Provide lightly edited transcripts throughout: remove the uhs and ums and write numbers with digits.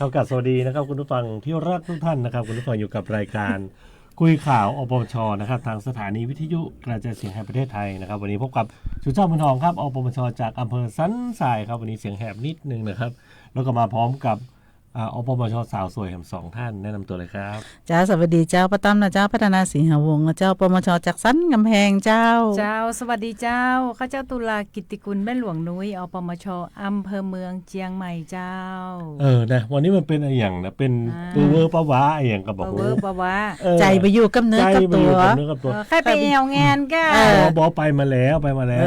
ครับกับสวัสดีนะครับคุณผู้ฟังที่รักทุกท่านนะครับคุณผู้ฟังอยู่กับรายการคุยข่าวอปปชนะครับทางสถานีวิทยุกระจายเสียงแห่งประเทศไทยนะครับวันนี้พบกับสุชาติบุญทองครับอปปชจากอำเภอสันทรายครับวันนี้เสียงแหบนิดนึงนะครับแล้วก็มาพร้อมกับอปปชสาวสวยทั้งสองท่านแนะนำตัวเลยครับเจ้าสวัสดีเจ้าป้าต้อมนะเจ้าพัฒนาศรีหาวงศ์นะเจ้าปมชจากสันกำแพงเจ้าสวัสดีเจ้าข้าเจ้าตุลากิตติกุลแม่หลวงนุ้ยอปมชอำเภอเมืองเจียงใหม่เจ้านะวันนี้มันเป็นอะไรอย่างนะเป็นตัวเวอร์ปะวะอะไรอย่างกับบอกเวอร์ปะวะใจไปอยู่กับเนื้อกับตัวใครไปแอวงานก็บอกไปมาแล้ว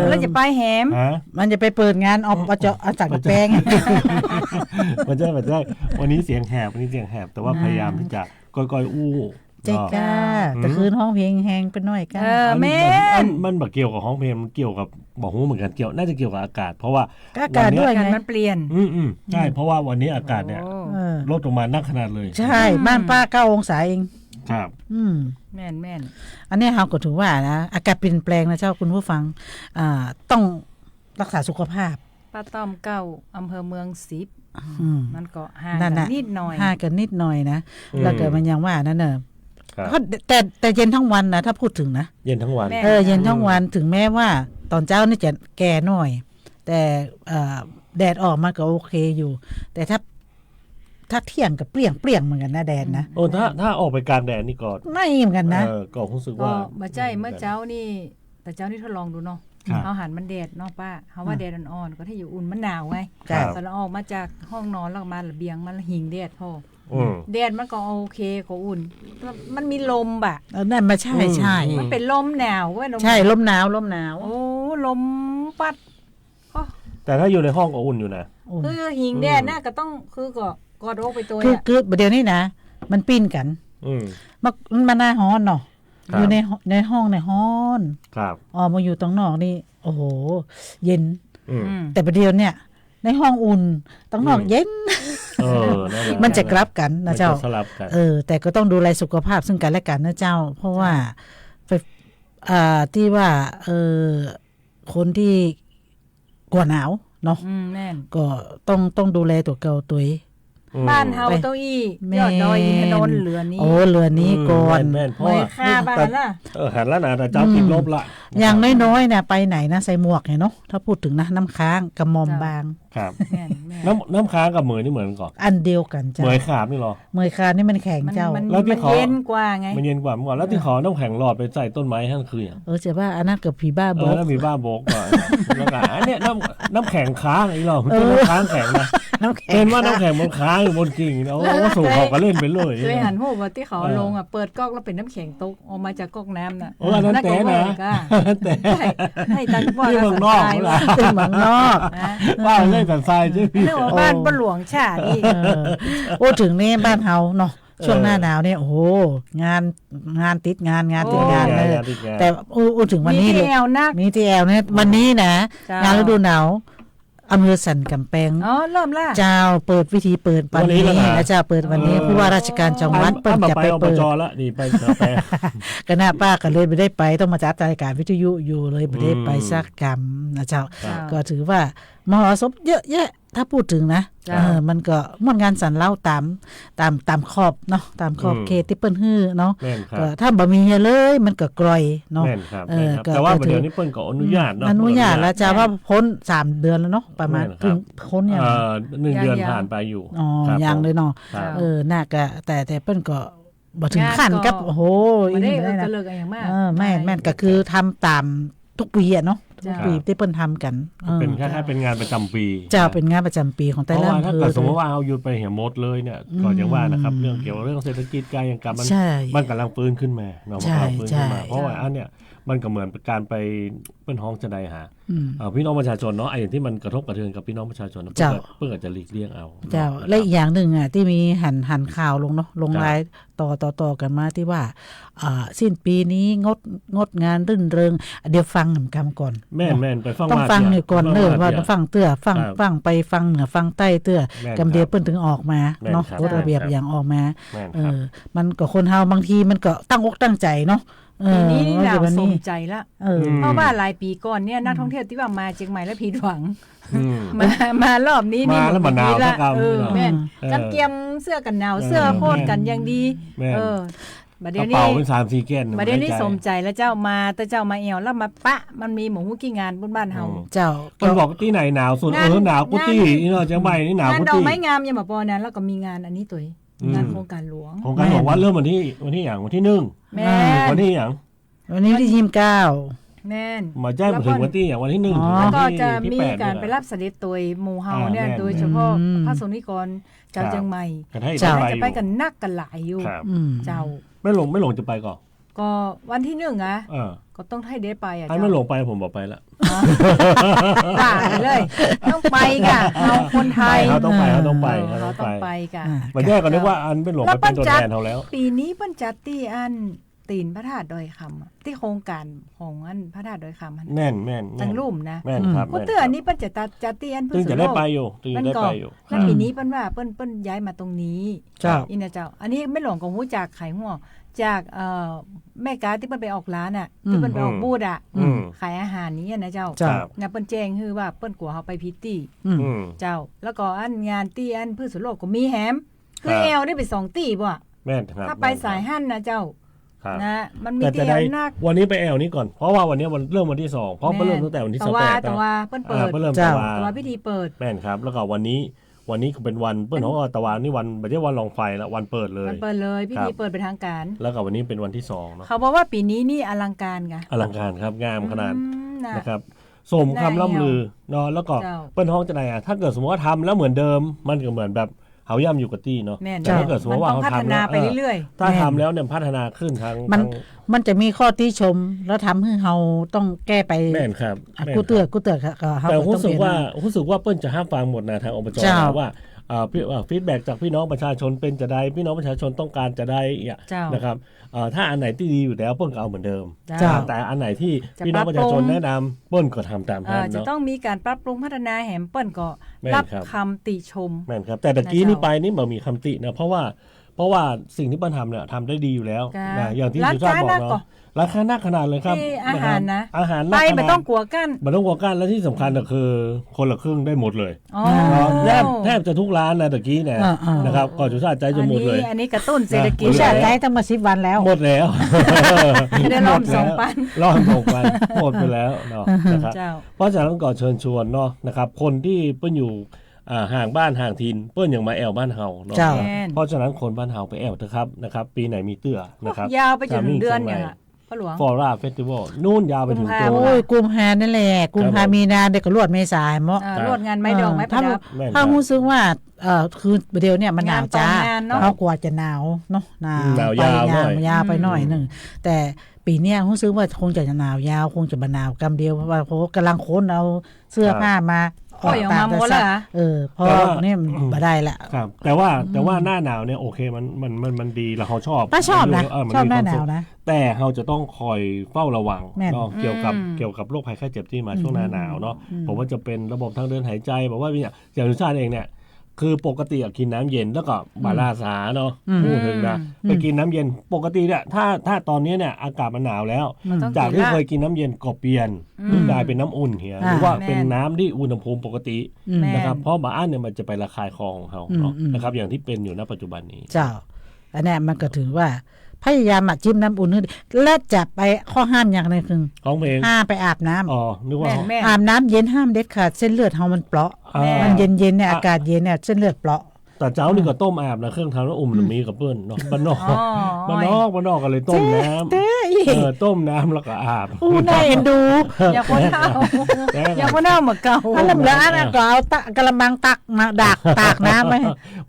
แล้วจะไปแหมมันจะไปเปิดงานอปจจากแปลงมันจะวันนี้เสียงแหบแต่ว่าพยายามที่จะก้อยอู้เจ๊ก้าแต่คืนห้องเพลงแหงเป็นน้อยก้าแม่มันแบบเกี่ยวกับห้องเพลงมันเกี่ยวกับบอกหูเหมือนกันน่าจะเกี่ยวกับอากาศเพราะว่าอากาศด้วยไงมันเปลี่ยนใช่เพราะว่าวันนี้อากาศเนี่ยลดลงมานักขนาดเลยใช่บ้านป้า9 องศาเองครับแม่นอันนี้เราก็ถือว่านะอากาศเปลี่ยนแปลงนะเจ้าคุณผู้ฟังต้องรักษาสุขภาพป้าต้อมเก้าอำเภอเมือง10มันก็ห่างกันนิดหน่อยห่างกันนิดหน่อยนะแล้วเกิดมันยังว่านั่นเนอะแต่เย็นทั้งวันนะถ้าพูดถึงนะเย็นทั้งวันเย็นทั้งวันถึงแม้ว่าตอนเช้านี่จะแก่หน่อยแต่แดดออกมาก็โอเคอยู่แต่ถ้าเที่ยงกับเปรี้ยงเหมือนกันนะแดดนะโอ้ถ้าออกไปกลางแดดนี่ก็ไม่เหมือนกันนะก็รู้สึกว่าบ่ใจเมื่อเช้านี่แต่เช้านี่ทดลองดูเนาะเขาหันมันแดดเนาะป้าเขาว่าแดดอ่อนๆก็ถ้าอยู่อุ่นมันหนาวไงตอนเราออกมาจากห้องนอนแล้วมาระเบียงมันหิงแดดพ่อแดดมันก็โอเคก็อุ่นมันมีลมบ่ะนั่นมาใช่มันเป็นลมหนาวเว้ยใช่ลมหนาวโอ้ลมปัดแต่ถ้าอยู่ในห้องก็อุ่นอยู่นะคือหิงแดดน่ะก็ต้องคือก็กอดอกไปตัวคือเดี๋ยวนี้นะมันปิ้นกันมันน่าฮ้อนเนาะอยู่ในห้องในฮ้อนครับมาอยู่ตรงนอกนี่โอ้โหเย็นแต่ประเดี๋ยวเนี่ยในห้องอุ่นตรงนอกเย็นมันจะกลับกันนะเจ้าแต่ก็ต้องดูแลสุขภาพซึ่งกันและกันนะเจ้าเพราะว่าที่ว่าคนที่กลัวหนาวเนาะก็ต้องดูแลตัวเก่าตัวบ้านเฮาเต้าอี้ยอดดอยอินทนนท์เรือนี้เรือนี้ก่อนเพราะว่าค่าบ้านล่ะหันแล้วนะแต่เจ้าติดลบละอย่างน้อยๆนะไปไหนนะใส่หมวกเนาะถ้าพูดถึงนะน้ำค้างกับมอมบางครับน้ำค้างกับเหมยนี่เหมือนก่อนอันเดียวกันจ้ะเหมยขาบนี่หรอเหมยขาบนี่มันแข็งเจ้าแล้วที่เขาเย็นกว่าไงมันเย็นกว่าเมื่อก่อนแล้วที่เขาน้ำแข็งหลอดไปใส่ต้นไม้ทั้งคืนจะว่าอันนั้นกับผีบ้าโบกแล้วผีบ้าโบกก่อนแล้วก็เนี่ยน้ำแข็งค้างไอ้หรอมันเป็นน้ำค้างแข็งนะเห็นว่าน้ำแข็งมันค้างอยู่บนกิ่งแล้วก็สูงเขาก็เล่นไปเลยเคยหันหูว่าที่เขาลงเปิดก๊อกแล้วเป็นน้ำแข็งตกออกมาจากก๊อกน้ำน่ะนั่นแต่นะแต่ให้ตันว่าที่เมืองนอกเป็นเมืองนอกว่าเล่นแต่ทรายใช่ไหมบ้านบ้านหลวงชาตินี่ถึงนี่บ้านเฮาเนาะช่วงหน้าหนาวเนี่ยโอ้โหงานติดงานเลยแต่ถึงวันนี้เลยมีที่แอลเนี่ยวันนี้นะงานฤดูหนาวอำเภอสันกำแพงเริ่มละเจ้าเปิดวิธีเปิดวันนี้นะเจ้าเปิดวันนี้ผู้ว่าราชการจังหวัดเปิดจะไปเปิดละนี่ไปคณะป้าก็เลยไม่ได้ไปต้องมาจัดรายการวิทยุอยู่เลยไม่ได้ไปสักกรรมนะเจ้าก็ถือว่ามหรสพเยอะแยะถ้าพูดถึงนะมันก็ม่วนงานสรรเล่าตามขอบเนาะตามขอบเขตที่เปิ้นฮื้อเนาะก็ถ้าบ่มีเลยมันก็กร่อยเนาะแต่ว่าเดี๋ยวนี้เปิ้นก็อนุญาตเนาะอนุญาตแล้วจ้าว่าพ้น3 เดือนแล้วเนาะประมาณถึงพ้นอย่าง1 เดือนผ่านไปอยู่อย่างเลยเนาะน่าก็แต่เปิ้นก็บ่ถึงขั้นกับโอ้โหอีนี่ไม่ได้นะแม่นก็คือทำตามทุกปีเนาะทุกปีที่เปิ้นทำกันเป็นแค่เป็นงานประจำปีเจ้าเป็นงานประจำปีของแต่ละอำเภอถ้าเกิดสมมติว่าเอาอยู่ไปเหี่ยมดเลยเนี่ยก็อย่างว่านะครับเรื่องเกี่ยวกับเรื่องเศรษฐกิจการยังกับมันกำลังฟื้นขึ้นมาเนาะมันกำลังฟื้นขึ้นมาเพราะว่าอันเนี้ยมันก็เหมือนการไปเป็นห้องจะได้หาพี่น้องประชาชนเนาะไอ้อย่างที่มันกระทบกระเทือนกับพี่น้องประชาชนเพื่อจะหลีกเลี่ยงเอาเจ้าและอีกอย่างหนึ่งที่มีหันข่าวลงเนาะลงรายต่อกันมาที่ว่าสิ้นปีนี้งดงานรื่นเริงเดี๋ยวฟังคำก่อนแม่นไปฟังต้องฟังหน่อยก่อนว่าฟังเตื้อฟังไปฟังเหนือฟังใต้เตื้อกำเดียวเปิ้นถึงออกมาเนาะกฎระเบียบอย่างออกมามันก็คนเฮาบางทีมันก็ตั้งอกตั้งใจเนาะ ปีนี้นี่หนาว วัน ส นี้ มใจละ ม เพราะว่าหลายปีก่อนเนี่ยนักท่องเที่ยวที่ว่ามาเชียงใหม่แล้วผิดหวัง อืม มารอบนี้นี่ มาแล้วมะนาว ละ สักกำ แม่น เออ กันเตรียมเสื้อกันหนาวเสื้อโคตรกันอย่างดี แม่น บัด ก เดี๋ย ระ วนี้ เป๋าเป็น3-4แก้น บัดเดี๋ยวนี้ ไใจ สมใจแล้วเจ้ามาแต่เจ้ามาแอวแล้วมาปะมันมีหมูกี่งานบนบ้านเฮา เจ้า มันบอกที่ไหนหนาวสุด งาน หนาวกุฏินี่เนาะเชียงใหม่นี่หนาว งาน กุ ดอก ฏิ ไม้งามยังบ่พอนั้นแล้วก็มีงานอันนี้ตัวงานโครงการหลวง โครงการบอกว่าเริ่มวันที่อย่างวันที่1 แม่ วันที่อย่าง วันนี้ที่29 แม่น มาแจ้งมาถึงวันที่อย่างวันที่1 อ๋อ ถึง แล้ว วัน ก็ ที่ จะ ที่ มี 8 การ เนี่ย ไปรับเสด็จตัวหมู่เฮาเนี่ย แม่น โดยเฉพาะ อืม พระสงฆ์นิกรเจ้าเชียงใหม่ กันให้ เจ้า ไป จะ อยู่ ไปกันนักกันหลายอยู่ ครับ เจ้า ไม่หลงจะไปก่อน ก็วันที่1อ่ะ เออ ก็ต้องให้ได้ไปอ่ะ ไอ้ เจ้า ไม่หลงไปผมบอกไปละ ป่าเลย ต้องไปกะเราคนไทย เขาต้องไปเขาต้องไป เออ เขา เรา ต้อง ต้อง ไป ไปกะ มันแยกกันนึกว่าอันไม่หลงไปเป็นตัวแทนเขาแล้ว ปีนี้เปิ้นจัดที่อันตีนพระธาตุดอยคำอะที่โครงการของอันพระธาตุดอยคำอัน แม่น ตั้งรุ่มนะ แม่นครับ กูเตือนนี่เปิ้นจะจัดที่อัน ตึง สุ จะได้ไปอยู่ตึง มั จะ น ได้ ก็ ไปอยู่ แล้วปีนี้เปิ้นว่าเปิ้นย้ายมาตรงนี้ เจ้า อีนะเจ้า อันนี้ไม่หลงของฮู้จากไข่หัวจากแม่กาที่เปิ้นไปออกร้านอ่ะที่เปิ้นไปออกบูธอ่ะ อืม ขายอาหารนี้อะนะเจ้า เจ้า นะเปิ้นแจ้งคือว่าเปิ้นกลัวเฮาไปพิตตี้ อืม อืม เจ้า แล้วก็อันงานตี้อันพืชสวนโลกก็มีแฮมคื ค อ รับ แอลได้ไป2ตี้บ่อะ แม่นครับ ถ้าไปสายหั่นนะเจ้า ครับ นะมันมี แต่จะ ที่ ได้ แอลนัก วันนี้ไปแอลนี้ก่อนเพราะว่าวันนี้วันเริ่มวันที่2เพราะเริ่มตั้งแต่วันที่ แต่ 28 แต่ว่าเปิ้นเปิด เริ่ม เจ้า ตะ แต่ วา ว่าพิธีเปิด แม่นครับ แล้วก็วันนี้ก็เป็นวันเปิ้นของตะวันนี่วันไม่ใช่วันลองไฟละวันเปิดเลย มันเปิดเลยพิธีเปิดเป็นทางการ แล้วก็วันนี้เป็นวันที่2เนาะ เขาบอกว่าปีนี้นี่อลังการไง อลังการครับงามขนาด นะ นะครับสมคำล่ำลือเนาะแล้วก็ เจ้า เปิ้นห้องจะไหนอ่ะถ้าเกิดสมมติว่าทำแล้วเหมือนเดิมมันก็เหมือนแบบเฮาย่ำอยู่กับที่เนาะ แม่น แต่ถ้าเกิดสมม มัน ติว่า ต้อง เขา พัฒ ทำ นา แล้ว ไปเรื่อย ถ้าทำแล้วเนี่ยพัฒนาขึ้นทาง มัน ทาง มันจะมีข้อที่ชมแล้วทำให้เราต้องแก้ไป แม่นครับ อ่ะ แม่น กู ครับ เตือนก็เฮา แต่ ก็ต้ รู้ อง สึ เป ก ลี่ยน ว่ารู้สึกว่าเปิ้ลจะห้ามฟังหมดนะทางอบจ เจ้า ว่าฟีดแบ็กจากพี่น้องประชาชนเป็นจะได้พี่น้องประชาชนต้องการจะได้อ่ะ เจ้าน นะครับถ้าอันไหนที่ดีอยู่แล้วเปิ้ลก็เอาเหมือนเดิม เจ้า แต่อันไหนที่ จะ พี่น้องประชาชน ปรับปรุง แนะนำเปิ้ลก็ทำตามนั้น จะ เนาะ ต้องมีการปรับปรุงพัฒนาแหมเปิ้นก็ แม่น รับ ครับ คำติชม แม่นครับแต่ตะกี้ นะเจ้า นี่ไปนี่มันมีคำตินะเพราะว่าสิ่งที่เปิ้ลทำเนี่ยทำได้ดีอยู่แล้ว จ้า นะอย่างที่ ร้าน สุชาติบอก ค้านักก่อ เนาะราคานักขนาดเลยครับ ที่อาหารนะ อาหาร ไป นักข ไม่ นาด ต้องกลัวกัน มันต้องกลัวกันและที่สำคัญก็คือคนละครึ่งได้หมดเลย อ๋อ แทบจะทุกร้านนะตะกี้เนี่ย อ่าๆ นะครับก่อนสุชาติใจจะหมดเลย อันนี้กระตุ้นเศรษฐกิจ กู หมด ชา แล้ ติ ว ใจตั้งมา10 วันแล้ว หมดแล้ว ไม่ได้รอบสองปัน รอบสองปันหมดไปแล้วเนาะนะครับ เจ้า เพราะฉะนั้นก่อนเชิญชวนเนาะนะครับคนที่เปิ้นอยู่ห่างบ้านห่างถิ่นเปิ้นยังมาแอวบ้านเฮาเนาะ เจ้า แม่น เพราะฉะนั้นคนบ้านเฮาไปแอวเถอะครับนะครับปีไหนมีเตื้อนะครับ ยาวไปจนถึงเดือนอย่างอะพ่อหลวง ฟอร่าเฟสติวัลนู่นยาวไปถึง กุมภา ตัว โอ้ยกุมภานั่นแหละกุมภามีนาเด็กก็รวดเมษาเหมาะ รวดงานไม้ดอกไม้ประดับ แม่นค ถ้า รับ รู้สึกว่าคือเดียวเนี่ยมันหนาวจ้าง านต่องานเนอะ เขากว่าจะหนาวเนาะหนาว หนาวยาว ไป หน่อย ยาวไปหน่อยหนึ่งแต่ปีเนี้ยรู้สึกว่าคงจะหนาวยาวคงจะบหนาวกำเดียวเพราะว่าเขากำลังค้นเอาเสื้อผ้ามา ปล่อยออกมาหมดแล้วเหรอ พอเนี่ยบ่ได้ละ ครับแต่ว่าหน้าหนาวเนี่ยโอเคมันดีแล้วเขาชอบ ป้าชอบนะ มั ชอบหน้า มี ห คว นาม ว สุข นะ แต่เราจะต้องคอยเฝ้าระวัง แม่น เนาะเกี่ยวกับโรคภัยไข้เจ็บที่มาช่วงหน้าหนาวเนาะผมว่าจะเป็นระบบทางเดินหายใจบอกว่าอย่างสุชาติเองเนี่ยคือปกติกินน้ำเย็นแล้วก็บาลาสาเนาะพูดถึงนะไปกินน้ำเย็นปกติเนี่ยถ้าตอนนี้เนี่ยอากาศมันหนาวแล้ว มันต้อง จาก กิน ที่ ละ เคยกินน้ำเย็นก็เปลี่ยนกลายเป็นน้ำอุ่นเหียหรือว่าเป็นน้ำที่อุณหภูมิปกติ แม่น นะครับเพราะบางอันเนี่ยมันจะไประคายคอของเขาเนาะนะครับอย่างที่เป็นอยู่ณปัจจุบันนี้ เจ้าอันเนี้ยมันก็ถือว่าพยายามจิ้มน้ำอุ่นให้ดีและจะไปข้อห้ามอย่างหนึงคือ ของเพลง ห้ามไปอาบน้ำ อ๋อนึกว่า แม่ อาบน้ำเย็นห้ามเด็ดขาดเส้นเลือดเฮามันเปราะ อ่า มันเย็นๆเนี่ยอากาศเย็นเนี่ยเส้นเลือดเปราะ แต่เจ้านี่ก็ต้มอาบนะเครื่องทำแล้วอุ่มหรือมีกับเปิ้ลเนาะบ้านนอก อ๋อ บ้านนอกก็เลยต้มน้ำ เต้อีก ต้มน้ำแล้วก็อาบ อู้น่าเอ็นดู อย่าคนเท่า แต่ อย่าคนเท่าเหมือนเก่า อันนั้นแล้วอันนั้นก็เอากระมังตักมาดักตากน้ำไว้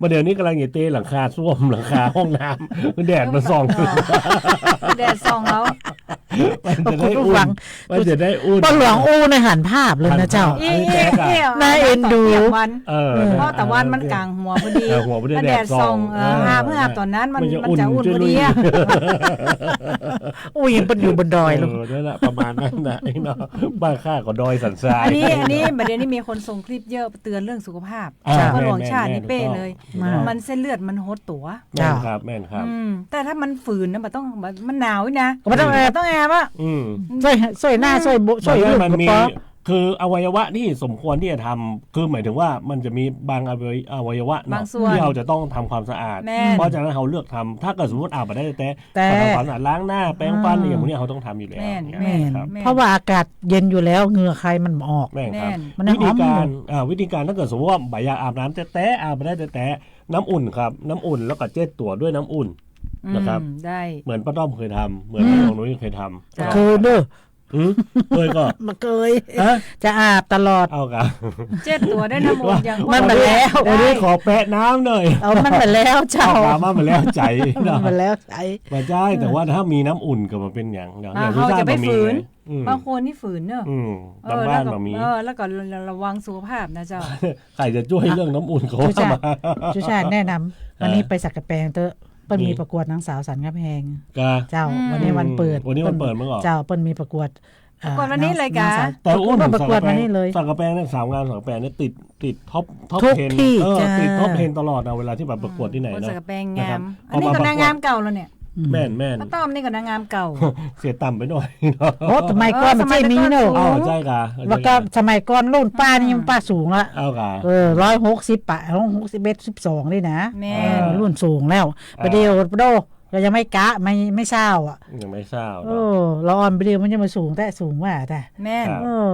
มาเดี๋ยวนี้กำลังจะเตะหลังคาส้วมหลังคาห้องน้ำแดดมาส่อง แดดส่องแล้ว มันจะได้อุ่นมันจะได้อุ่น ป้าหลวงอู้ในหันภาพเลยนะเจ้า อี น่าเอ็นดู วัน เพราะแต่วันมันกลางหัวพอดี หัวพอดี แล้ว แด แด ด ด ส่ ส่ อ อง งหาเพื่อหาตอนนั้นมันจะอุ่นพอดีอะ อู้ยังเป็นอยู่บนดอยลูก นั่นแหละประมาณนั้นนะไอ้เนาะบ้านข้าก็ดอยสันทราย อันนี้ประเด็นนี้มีคนส่งคลิปเยอะเตือนเรื่องสุขภาพ อ่า เพราะหลวงชาติ แม่ นี่เป้เลย แม่น มันเส้นเลือดมันหดตัว แม่นครับแม่นครับ แต่ถ้ามันฝืนนะมันหนาวนะ ก็ไม่ต้องแอบ ต้องแอบอ่ะ ช่วยหน้าช่วยช่วย มัน เรื่อง มัน กระ มี เป๋า คืออวัยวะที่สมควรที่จะทำคือหมายถึงว่ามันจะมีบางอวัยวะเนาะ บางส่วน ที่เราจะต้องทำความสะอาด แม่น เพราะฉะนั้นเราเลือกทำถ้าเกิดสมมติอาบมาได้แต่ แต่ ทำความสะอาดล้างหน้าแปรงฟันอย่างพวกนี้เขาต้องทำอยู่แล้ว แม่น เนี่ย แม่น ครับ เพราะว่าอากาศเย็นอยู่แล้วเหงื่อใครมันออก แม่นครับ มันยัง วิธีการ หอม วิธีการถ้าเกิดสมมติว่าใบอยากอาบน้ำแต่อาบมาได้แต่น้ำอุ่นครับน้ำอุ่นแล้วก็เจ็ดตัวด้วยน้ำอุ่นนะครับ ได้ เหมือนป้าต้อมเคยทำเหมือนพี่ของนุ้ยเคยทำ จ้ะ คือเด้อ เคยก็ มาเคย ฮะ จะอาบตลอด เอากัน 7 ตัวได้น้ำมันอย่าง มันมาแล้ว วันนี้ขอแปะน้ำหน่อย เอามันมาแล้วเจ้า เอากามาแล้วใจ มันมาแล้วใช่ มาใช่แต่ว่าถ้ามีน้ำอุ่นก็มาเป็นอย่างอย่าง เขาจะไม่ฝืน อืม บางคนนี่ฝืนเนอะ บางบ้านบางมี แล้วก็ระวังสุขภาพนะเจ้า ใครจะช่วยเรื่องน้ำอุ่นเขาว่ามา ชูชาติแนะนำวันนี้ไปสักกะแปงเตอะเปิ้นมีประกวดนางสาวสันกำแพง กา เจ้าวันนี้วันเปิด วันนี้วันเปิดมั้งเหรอ เจ้าเปิ้นมีประกวด ประกวดวันนี้เลยกะ แต่อ้วน ประกวดวันนี้เลย สังกะแปงเนี่ย3 งานสังกะแปงเนี่ยติดท็อป ทุก 10 ที่จ้า ติดท็อป10ตลอดนะเวลาที่แบบประกวดที่ไหน คน เนาะ สักกะแปงงาม นะครับ อันนี้ก็นางงามเก่าแล้วเนี่ย แม่น ป้าต้อมนี่ก็นางงามเก่า เสียต่ำไปหน่อย โอ้สมัยก่อนมันใช่มีเนอะ เอาใช่กะ แล้วก็สมัยก่อนรุ่นป้านี่มันป้าสูงละ เอากะ 160 ป่ะ161 12นี่นะ แม่ รุ่นสูงแล้วประเดี๋ยวโดก็ยังไม่กะไม่เศร้าอ่ะ ยังไม่เศร้า เออเราอ่อนประเดี๋ยวมันจะมาสูงแต่สูงว่าแต่ แม่น เออ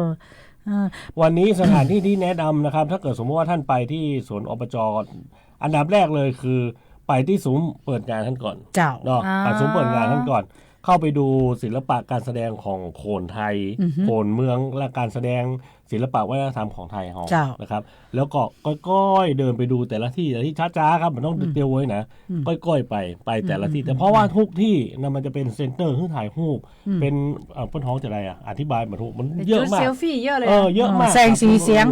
วันนี้สถานที่ที่แนะนำนะครับ ถ้าเกิดสมมติว่าท่านไปที่สวนอบจอันดับแรกเลยคือไปที่ซุ้มเปิดงานท่านก่อน เจ้า เนาะไปซุ้มเปิดงานท่านก่อน เข้าไปดูศิลปะการแสดงของโขนไทย โขนเมืองและการแสดงศิลปะวัฒนธรรมของไทยของ เจ้า นะครับแล้วก็ก้อยๆเดินไปดูแต่ละที่ช้าๆครับมันต้องเตียวไว้นะก้อยๆไปแต่ละที่แต่เพราะว่าทุกที่นะมันจะเป็นเซ็นเตอร์ที่ถ่ายรูปเป็นป้นท้องจะอะไรอธิบายมาถูกมันเยอะมาก เซลฟี่เยอะเลย เยอะมาก แสงสีเสียง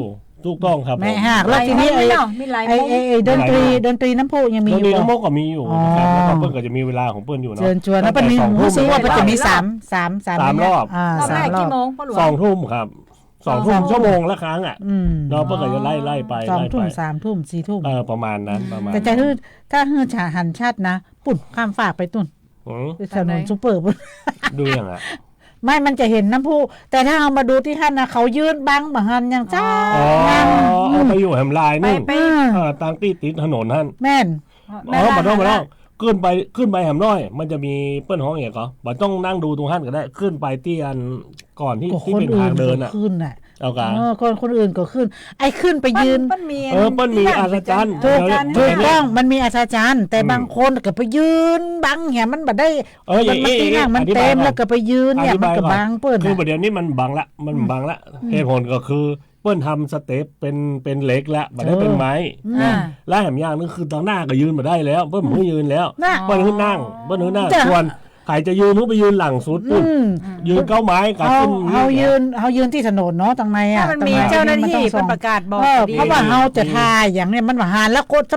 ถูกต้องครับ แม่หากแล้วทีนี้ไอ้ มีหลาย ไอ้ มุม ไอ้ดนตรีน้ำพุยังมี มี อยู่ น้ำมกก็มีอยู่นะครับ อ๋อ แล้วก็เปิ้ลก็จะมีเวลาของเปิ้ลอยู่เนาะ เชิญชวนแล้วเป็นมี ตั้งแต่ รู้สึกว่า 2 มันจะมี รอบ สาม รอบ รอบแรกกี่โมงพ่อหลวง 2 ทุ่มครับ2 ทุ่มชั่วโมงละครั้งอ่ะ เนาะเปิ้ลก็จะไล่ไป 2 ทุ่ม 3 ทุ่ม 4 ทุ่ม ประมาณนั้นประมาณ แต่จะถ้าชาหันชาตินะปุ่นข้ามฝากไปตุ่น อืม ถนนซุปเปอร์ปุ่น ดูอย่างอ่ะ ไม่มันจะเห็นน้ำพุแต่ถ้าเอามาดูที่ท่านนะเขายืนบังบังหันอย่างจ้า อ๋อเอาไปอยู่แหมลายนี่ ไป ตางติดถนนท่าน แม่น มาต้องขึ้นไปแหมน้อย มันจะมีเปิ้ลห้องอย่างก็บ่ต้องนั่งดูตรงท่านก็ได้ขึ้นไปที่อันก่อนที่ ก็ ที่ คน เป็น อื่ ทาน งเดิน ก็ อ่ะ ขึ้นน่ะ เอากะ คนอื่นก็ขึ้น ไอ้ขึ้นไปยืน เปิ้ลมี เปิ้ลมีอาจารย์ ถูก เดี๋ยว ถูกต้องมันมีอาจารย์ แต่บางคนก็ไปยืนบังเหี้ยมันบ่ได้ อย่าง มันที่นั่งมันเต็มแล้วก็ไปยืนเนี่ยมันก็บังเปิ้น คือประเดี๋ยวนี้มันบังละเหตุผลก็คือเปิ้ลทำสเต็ปเป็นเหล็กละมาได้เป็นไม้ แล้วแหมอย่างนึงคือตอนหน้าก็ยืนมาได้แล้วเปิ้ลมันยืนแล้ว น่ะ เปิ้ลขึ้นนั่งส่วนใครจะยืนไปยืนหลังสุดปุ๊บยืนเก้าไม้กับ เฮายืนที่ถนนเนาะตรงไหนอ่ะ มันมีเจ้าหน้าที่เป็นประกาศบอก เพราะว่าเฮาจะทายอย่างเนี้ยมันว่าหานแล้วคนจ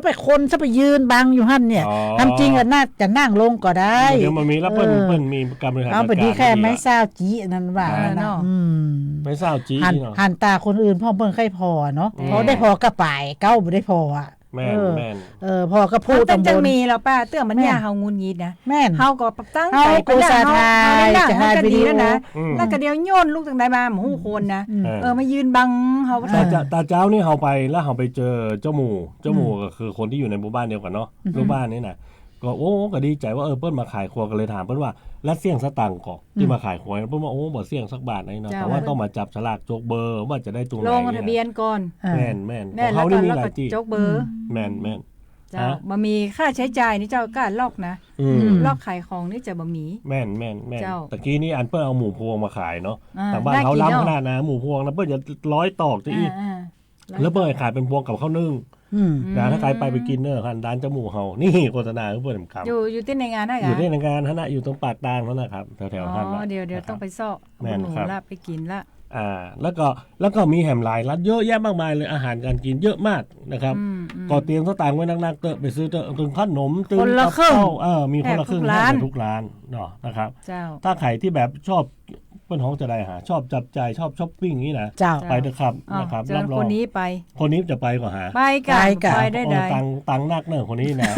ะไปยืนบังอยู่หั่นเนี่ยทำจริงน่าจะนั่งลงก็ได้ เดี๋ยวมันมีแล้วเปิ้ลมีการบริหารจัด เอา การ ไปดีแค่ไม้ซาวจีนั่นว่านะ ไม่ทราบจี้ หันตาคนอื่นพ่อเปิ้นใครพอเนาะเพราะได้พอกระป่ายเก้าบ่ได้พออ่ะ แม่น พอก็พูด ตั้ง ตำบ จะ ล มีแล้วป้าเตื้อมันยาเฮางุนงิดนะ แม่น เฮาก็ตั้ง เฮา ใจ กูสาทาย จะ จะ ให้ ให้ วิ วิ ดี ดี โอ โอ นะ แล้วก็เดี๋ยวโยนลูกตั้งใดมาหมู่คนนะมายืนบังเฮา ตาเจ้านี่เขาไปแล้วเขาไปเจอเจ้าหมูก็คือคนที่อยู่ในหมู่บ้านเดียวกันเนาะหมู่บ้านนี่นะก็ก็ดีใจว่าเปิ้ลมาขายครัวกันเลยถามเปิ้ลว่าแล้วเสี่ยงสตังค์ก่อนที่มาขายครัวเปิ้ลว่าบ่เสี่ยงสักบาทไหนเนาะแต่ว่าต้องมาจับฉลากโจกเบอร์ว่าจะได้ตรงไหน ลงทะเบียนก่อน แม่น แล้ เขา ว นี่ ก็ มี แล้ว หลา ก็ ยที่ จกเบอร์ แม่น เจ้าบ่มีค่าใช้จ่ายนี่เจ้าก็ล็อกนะล็อกขายของนี่จะบ่มี แม่น เจ้า ตะกี้นี่อันเปิ้ลเอาหมูพวงมาขายเนาะ อ่า แต่บ้านเขา น่ากิน ล้ำ เนาะ ขนาดนะหมูพวงนะเปิ้ลจะ100 ตอกที่ อ่า แล้วเปิ้ลขายเป็นพวงกับข้าวนึ่ง นะถ้าใครไปกินเนอร์คันร้านจมูกเฮานี่โฆษณาเพื่อนคำ อยู่ที่ในงานได้ อยู่ที่ในงานท่านนะอยู่ตรงปากตางนั่นนะครับแถวๆท่าน เดี๋ยวต้องไปซ่อ แม่น หนู ครับ ละไปกินละ แล้วก็มีแหมหลายร้านเยอะแยะมากมายเลยอาหารการกินเยอะมากนะครับก็เตรียมสตางค์ไว้นักๆเตอะไปซื้อเตอะถึงขนมตึง คนละครึ่ง มีคนละครึ่ง แทบทุกร้าน แทบทุกร้านเนาะนะครับ เจ้า ถ้าใครที่แบบชอบเปิ้นห้องจะได้หาชอบจับใจายชอบช้อปปิ้งนี้นะ เจ้า ไปเถอะครับนะครับ เจอ รับรอ ค ง นนี้ไป คนนี้จะไปกว่าหา ไปกัน ไปกัน ไปได้ ตังนักเนอะคนนี้นะ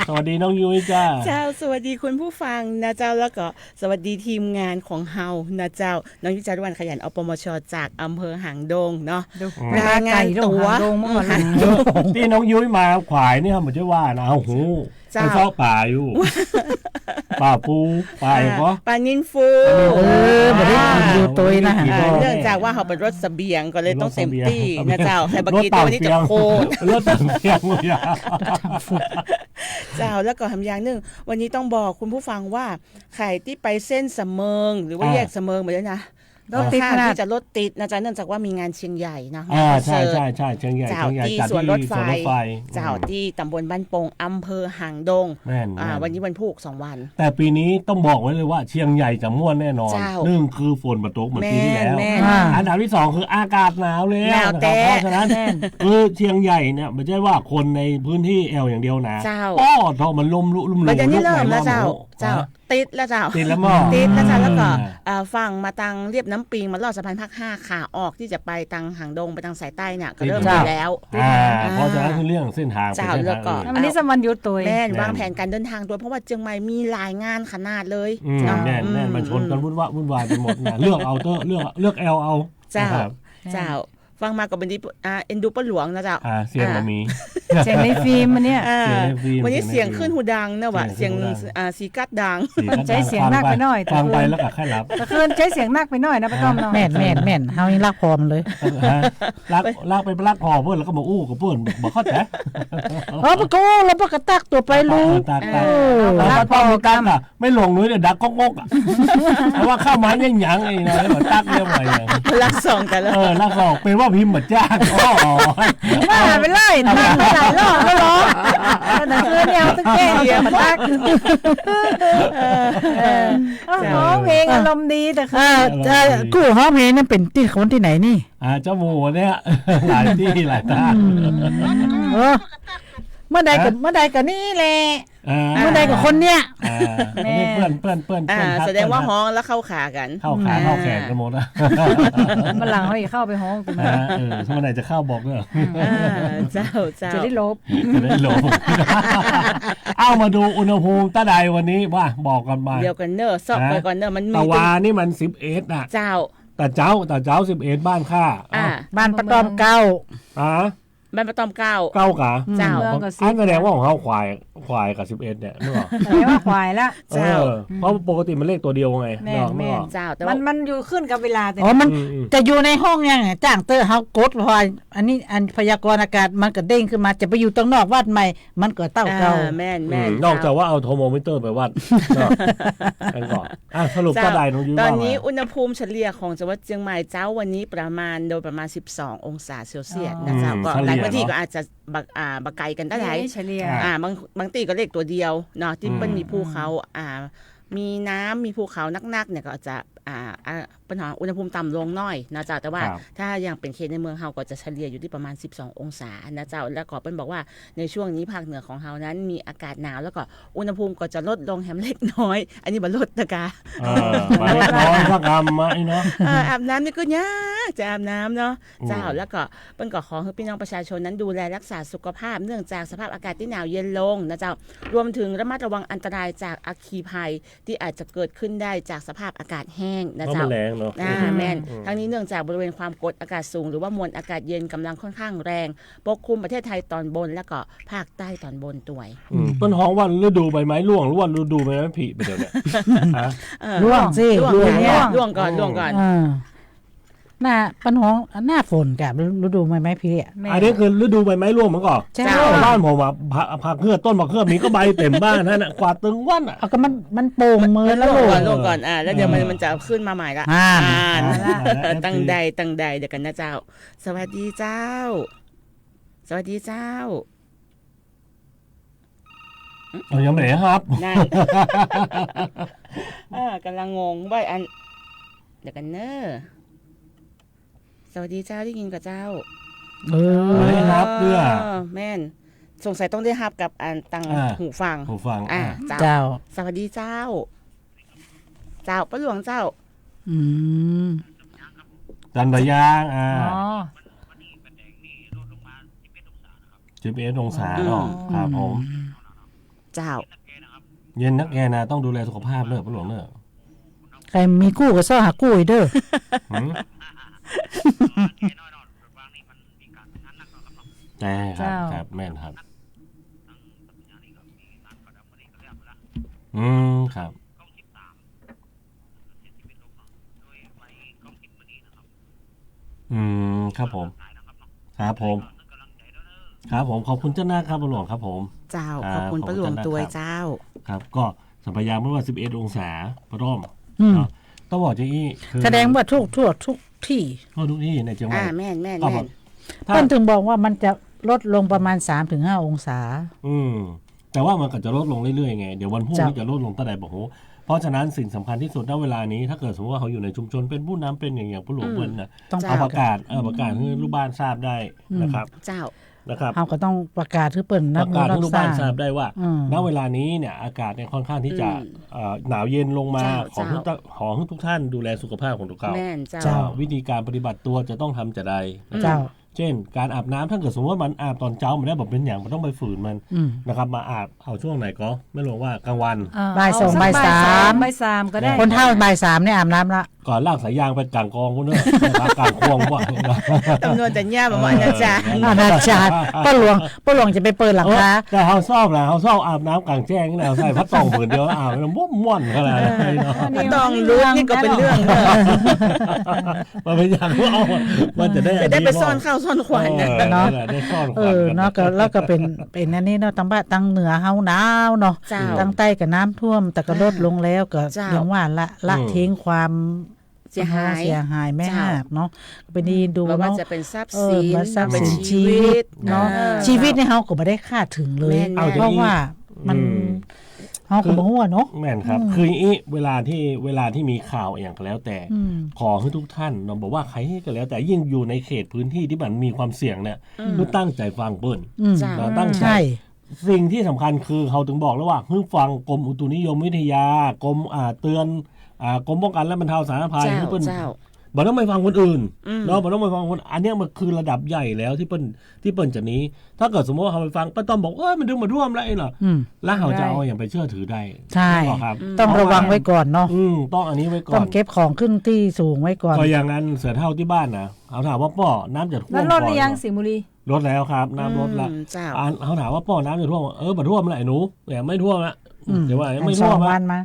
สวัสดีน้องยุ้ยจ้า เจ้าสวัสดีคุณผู้ฟังนะเจ้าแล้วก็สวัสดีทีมงานของเฮานะเจ้าน้องยุจารุวรรณขยันอปมชจากอำเภอหางดงเนาะ ดู รายงานตัว หาดงเมื่อก่อน ที่น้องยุ้ยมาขวายนี่ครับเหมือนจะว่านะโอ้โห เจ้า ไปชอบป่าอยู่ ป่าปูป่าอย่างก็ ปลานินฟู บ่ได้กินอยู่ตัวนะ เนื่องจากว่าเขาเป็นรถเสบียงก็เลยต้องเต็มที่นะเจ้าใครบากีตัวนี้จะโคตร รถต่างเพียงเลยอะ เจ้าแล้วก็ทำอย่างหนึ่งวันนี้ต้องบอกคุณผู้ฟังว่าใครที่ไปเส้นเสมิงหรือว่าแยกเสมิงไปแล้วนะ รถติดขนาด ที่จะรถติดนะจ๊ะเนื่องจากว่ามีงานเชียงใหญ่นะ ใช่เชียงใหญ่ เจ้า เชียงใหญ่ ที่ จัด สวนรถไฟ สวนรถไฟ เจ้าที่ตำบลบ้านโป่งอำเภอหางดง แม่น วันนี้วันพุธ2 วัน แต่ปีนี้ต้องบอกไว้เลยว่าเชียงใหญ่จะม่วนแน่นอน เจ้า หนึ่งคือฝนมาตกเหมือนปีที่แล้ว แม่น อันดับที่สองคืออากาศหนาวแล้ว หนาว นะ แต่ ครับเพราะฉะนั้นคือเชียงใหญ่เนี่ยไม่ใช่ว่าคนในพื้นที่แอลอย่างเดียวนะ เจ้า อ้อทอมันลมลุ่ม ประเดี๋ยวนี้เริ่มแล้ว กไห เจ้า ห เจ้า ติดแล้วเจ้า ติดแล้วหม้อ ติดแล้วเจ้าแล้วก็ฝั่งมาตังเรียบน้ำปิงมาลอดสะพานภาค5ขาออกที่จะไปตังหางดงไปทางสายใต้เนี่ยก็เริ่ม ติด มีแล้ว เพราะฉะนั้นคือเรื่องเส้นทาง เจ้า เป็นเส้น แล้วก็ ทาง วันนี้สมันหยุดตัว แม่นวางแผนการเดินทางด้วยเพราะว่าเชียงใหม่มีหลายงานขนาดเลย เนาะ เนาะ แน่นมันชนกันวุ่นวายไปหมดนะเลือกเอาเตอร์เลือกแอลเอา เจ้า นะครับ เจ้าฟังมากับบันดีเอ็นดูป้าหลวงนะเจ้า เสียงเรามี เสียงในฟิล์มมันเนี่ย อ่า เสียงในฟิล์ม วันนี้ เสี เสี ย ย ง ง ในฟิล์ม ขึ้นหูดังนะวะ เสี เสี ย ย ง ง หูดัง สีกัดดัง ใช้เสียงมากไปหน่อย ฟังไปแล้วก็แค่รับ แต่คืนใช้เสียงนักไปหน่อยนะป้าต้อมเนาะ แม่นเฮายังรักพอมันเลย ลากไปลากพอเพื่อนแล้วก็มาอู้กับเพื่อนบอกเข้าใจ ปะโกแล้วปะกระตักตัวไปลูก ตากแล้วพอมีตักอ่ะไม่ลงนุ้ยเดี๋ยวดักก๊กอ่ะเพราะว่าเข้ามายังหยังไอ้นะแล้วตักเรียบร้อยอย่าง รักสองแต่ละ ลากออกเป็นว่าพิมพ์เหมือนจ้างอ๋อ บ้าไปเลยตั้งหลายรอบแล้วเหรอแต่คืนเนี่ยต้องแก้เสียงมาตักร้องเพลงอารมณ์ดีแต่คืน กู้เฮาเพนั่นเป็นที่คนที่ไหนนี่ เจ้าหมูเนี่ยหลายที่หลายทาง เมื่อใดกับนี่แหละเมื่อใดกับคนเนี้ย เพื่อนแสดงว่าฮ้องแล้วเข้าขากัน เข้าขาเข้าแขนกันหมดนะ มันหลังเขาอีกเข้าไปห้องกู เมื่อไหร่จะเข้าบอกเนอะ เจ้า จะได้ลบ จะได้หลบเอามาดูอุณหภูมิตะใดวันนี้ว่าบอกกันมา เดียวกันเนอะซอกไปก่อนเนอะมันมี ตะวานี่มัน11น่ะ เจ้า แต่เจ้า11บ้านค่า บ้านปะตอมเก้า บ้านประตอมเก้า เก้ากะ เจ้า อันแสดงว่าของเขาควายกับ11เนี่ยนึกออก แต่ว่าควายละ เจ้า เพราะปกติมันเลขตัวเดียวไง แม่น นึกออก เจ้าแต่ว่า มันอยู่ขึ้นกับเวลาแต่ มันจะอยู่ในห้องยังจ้างเตอร์เฮากดพออันนี้อันพยากรณ์อากาศมันก็เด้งขึ้นมาจะไปอยู่ตรงนอกวัดใหม่มันก็เต้าเก่า แม่น นอกจากว่าเอาโทรโมมิเตอร์ไปวัดกันก่อนสรุปก็ได้น้องยุ้ย ตอน ว่า นี้อุณหภูมิเฉลี่ยของจังหวัดเชียงใหม่เจ้าวันนี้ประมาณ12 องศาเซลเซียสนะเจ้าก็หลายพื้นที่ก็อาจจะบักไกลกันได้ไหน เฉลี่ย บางตีก็เลขตัวเดียวเนาะที่มันมีภูเขามีน้ำมีภูเขานักๆเนี่ยก็จะปัญหาอุณหภูมิต่ำลงหน่อยนะเจ้าแต่ว่าถ้ายังเป็นเขตในเมืองเฮาก็จะเฉลี่ยอยู่ที่ประมาณ12 องศานะเจ้าแล้วก็เปิ้นบอกว่าในช่วงนี้ภาคเหนือของเฮานั้นมีอากาศหนาวแล้วก็อุณหภูมิก็จะลดลงแฮมเล็กน้อยอันนี้บ่ลดนะคะ ไปร้อนสักกรรมมาไอ้เนาะ อาบน้ำนี่ก็ยากจะอาบน้ำเนาะเจ้าแล้วก็เปิ้นก็ขอให้พี่น้องประชาชนนั้นดูแลรักษาสุขภาพเนื่องจากสภาพอากาศที่หนาวเย็นลงนะเจ้ารวมถึงระมัดระวังอันตรายจากอัคคีภัยที่อาจจะเกิดขึ้นได้จากสภาพอากาศแห้งนะ เพราะ เจ้า มันแรงเนาะ แม่นทั้งนี้เนื่องจากบริเวณความกดอากาศสูงหรือว่ามวลอากาศเย็นกำลังค่อนข้างแรงปกคลุมประเทศไทยตอนบนและก็ภาคใต้ตอนบนตัวย ต้นห้องว่าฤดูใบไม้ร่วงหรือว่าฤดูใบไม้ผลิไปเดี๋ยวเนี่ย ร่วงสิ ร่วงก่อนหน้าปัญหาหน้าฝนกับฤดูไม้พี่อ่ะ อันนี้คือฤดูใบไม้ร่วงมันก่อน เจ้า บ้านผมผักเครือต้นผักเครือมีก็ใบเต็มบ้านนั่นน่ะกวาดตึงวันอ่ะ เอาก็มันโป่งมือแล้ว ร่วงก่อนแล้วเดี๋ยวมันจะขึ้นมาใหม่ละตั้งใดเดี๋ยวกันนะเจ้าสวัสดีเจ้าส วัสดีเจ้า เรายังไม่ได้ครับ นั่น กำลังงงว่าอันเดี๋ยวกันเนอะสวัสดีเจ้าได้ยินกับเจ้า ไม่ได้รับเพื่อ แม่นสงสัยต้องได้รับกับอันตังหูฟัง หูฟัง เจ้า เจ้า สวัสดีเจ้า เจ้าป้าหลวงเจ้า อืม จันทร์ยาง อ๋อ 11 องศาเนาะครับผม เจ้า เย็นนักแกนะต้องดูแลสุขภาพเนอะป้าหลวงเนอะ ใครมีกู้ก็ซ่อหากู้อีกเด้อ หืมใช่ครับ เจ้า ครับแม่นครับครับครับผมครับผมครับผมขอบคุณเจ้าหน้าครับป้าหลวงครับผม เจ้า ครับ ขอบคุณป้าหลวง ขอบคุณ ตัว ครับ เจ้า ครับก็สัมพยาเมื่อวัน11 องศาพระร่ม อืม เนาะต้องบอกจะอี้คือ แสดงว่าทั่วทุกที่ ทั่วทุกที่ในจังหวัด แม่น ก็บอกถ้า เพิ่นถึงบอกว่ามันจะลดลงประมาณ 3-5 องศา แต่ว่ามันก็จะลดลงเรื่อยๆไงเดี๋ยววันพรุ่งนี้ จ้ะ จะลดลงตั้งแต่บอกโหเพราะฉะนั้นสิ่งสำคัญที่สุดณเวลานี้ถ้าเกิดสมมติว่าเขาอยู่ในชุมชนเป็นผู้นำเป็นอย่างผู้หลวงเปิ้ลนะ ต้อง เอาประกาศให้ลูกบ้านทราบได้นะครับ เจ้า นะครับ เฮาก็ต้องประกาศให้เปิ้น ป นับ ระกาศให้ลูกบ้านทราบ ได้ ได้ว่า ม ณเวลานี้เนี่ยอากาศเนี่ยค่อนข้างที่จะ หนาวเย็นลงมา เจ้า ขอให้ทุกท่านดูแลสุขภาพของทุกเขา แม่นเจ้า เจ้า วิธีการปฏิบัติตัวจะต้องทำจะใด เจ้า เช่น การอาบน้ำถ้าเกิดสมมติว่ามันอาบตอนเช้ามันได้แบบเป็นอย่างมันต้องไปฝืนมัน อืม นะครับมาอาบเอาช่วงไหนก็ไม่รู้ว่ากลางวัน บ่าย เอ สอง สัก บ่ายสาม บ่ายสามก็ได้ คนเฒ่าบ่าย 3เนี่ยอาบน้ำละ ก่อนลากสายยางไปกลางกองพวกเนี้ยนะครับกลางควงว่า จำนวนแต่เนี่ยแบบว่าอาจารย์ อาณาจารย์ป้าหลวงจะไปเปิดหลังคา แต่เขาชอบนะเขาชอบอาบน้ำกลางแจ้งนี่แหละใส่พัดตองผืนเดียวอาบแล้วม่วนขนาดนั้นเนาะ ถ้าต้องรู้นี่ก็เป็นเรื่องเนอะ มันเป็นอย่างว่าเอามันจะได้ จะได้ไปซ่อนข้าวซ่อนควันนะ เนาะ ได้ซ่อนค เอ วัน อเนาะก็แล้วก็เป็นอันนี้เนาะตั้งเหนือเฮาหนาวเนาะ เจ้า ตั้งใต้ก็น้ำท่วม แต่ก็ลดลงแล้วก็ เจ้า ยังว่าละทิ้งความ เสียหาย ไม่ เจ้า หักเนาะไปดีดู ไม่ว่า เนาะ จะเป็นทรัพย์ เอ สิ อน มาทรัพย์ เป็ สิ น น ชี ชี วิ วิ ต ตเนาะ อ่า ชีวิตในเฮาก็บ่ได้คาดถึงเลย แม่น เอา เพราะว่ามันเฮาก็บ่ฮู้อะเนาะ แม่นครับ คืออีเวลาที่มีข่าวอย่างก็แล้วแต่ อืม ขอให้ทุกท่านเราบอกว่าใครก็แล้วแต่ยิ่งอยู่ในเขตพื้นที่ที่มันมีความเสี่ยงเนี่ยต้องตั้งใจฟังเปิ้ล อืม เจ้า เราตั้งใจ ใช่ สิ่งที่สำคัญคือเขาถึงบอกแล้วว่าให้ฟังกรมอุตุนิยมวิทยากรมเตือนกรมป้องกันและบรรเทาสาธารณภัย เจ้า ให้เปิ้ล เจ้า บอกต้องไปฟังคนอื่น อืม เนาะบอกต้องไปฟังคนอันเนี้ยมันคือระดับใหญ่แล้วที่เปิ้ลจะหนี้ ถ้าเกิดสมมติว่าเขาไปฟังป้าต้อมบอกมันดึงมาท่วมแล้วไอ้เหรอ อืม แล้วเขาจะเอาอย่างไปเชื่อถือได้ ใช่ หรอครับ ต้องระวังไว้ก่อนเนาะ ต้องอันนี้ไว้ก่ ต้ อ อน งเก็บของขึ้นที่สูงไว้ก่อน ก็อย่างนั้นเสือเท่าที่บ้านนะเขาถามว่าป้อน้ำจะท่วม แล้วรถหรือยัง ก่อน สิงห์บุรี ลดแล้วครับน้ำลดละ เจ้า เขาถามว่าป้อน้ำจะท่วมบ่ท่วมแล้วไอ้หนูแต่ไม่ท่วมละ อืม เดี๋ยวว่าไม่ ส ท่ อ ว ง ม วั ละ นมา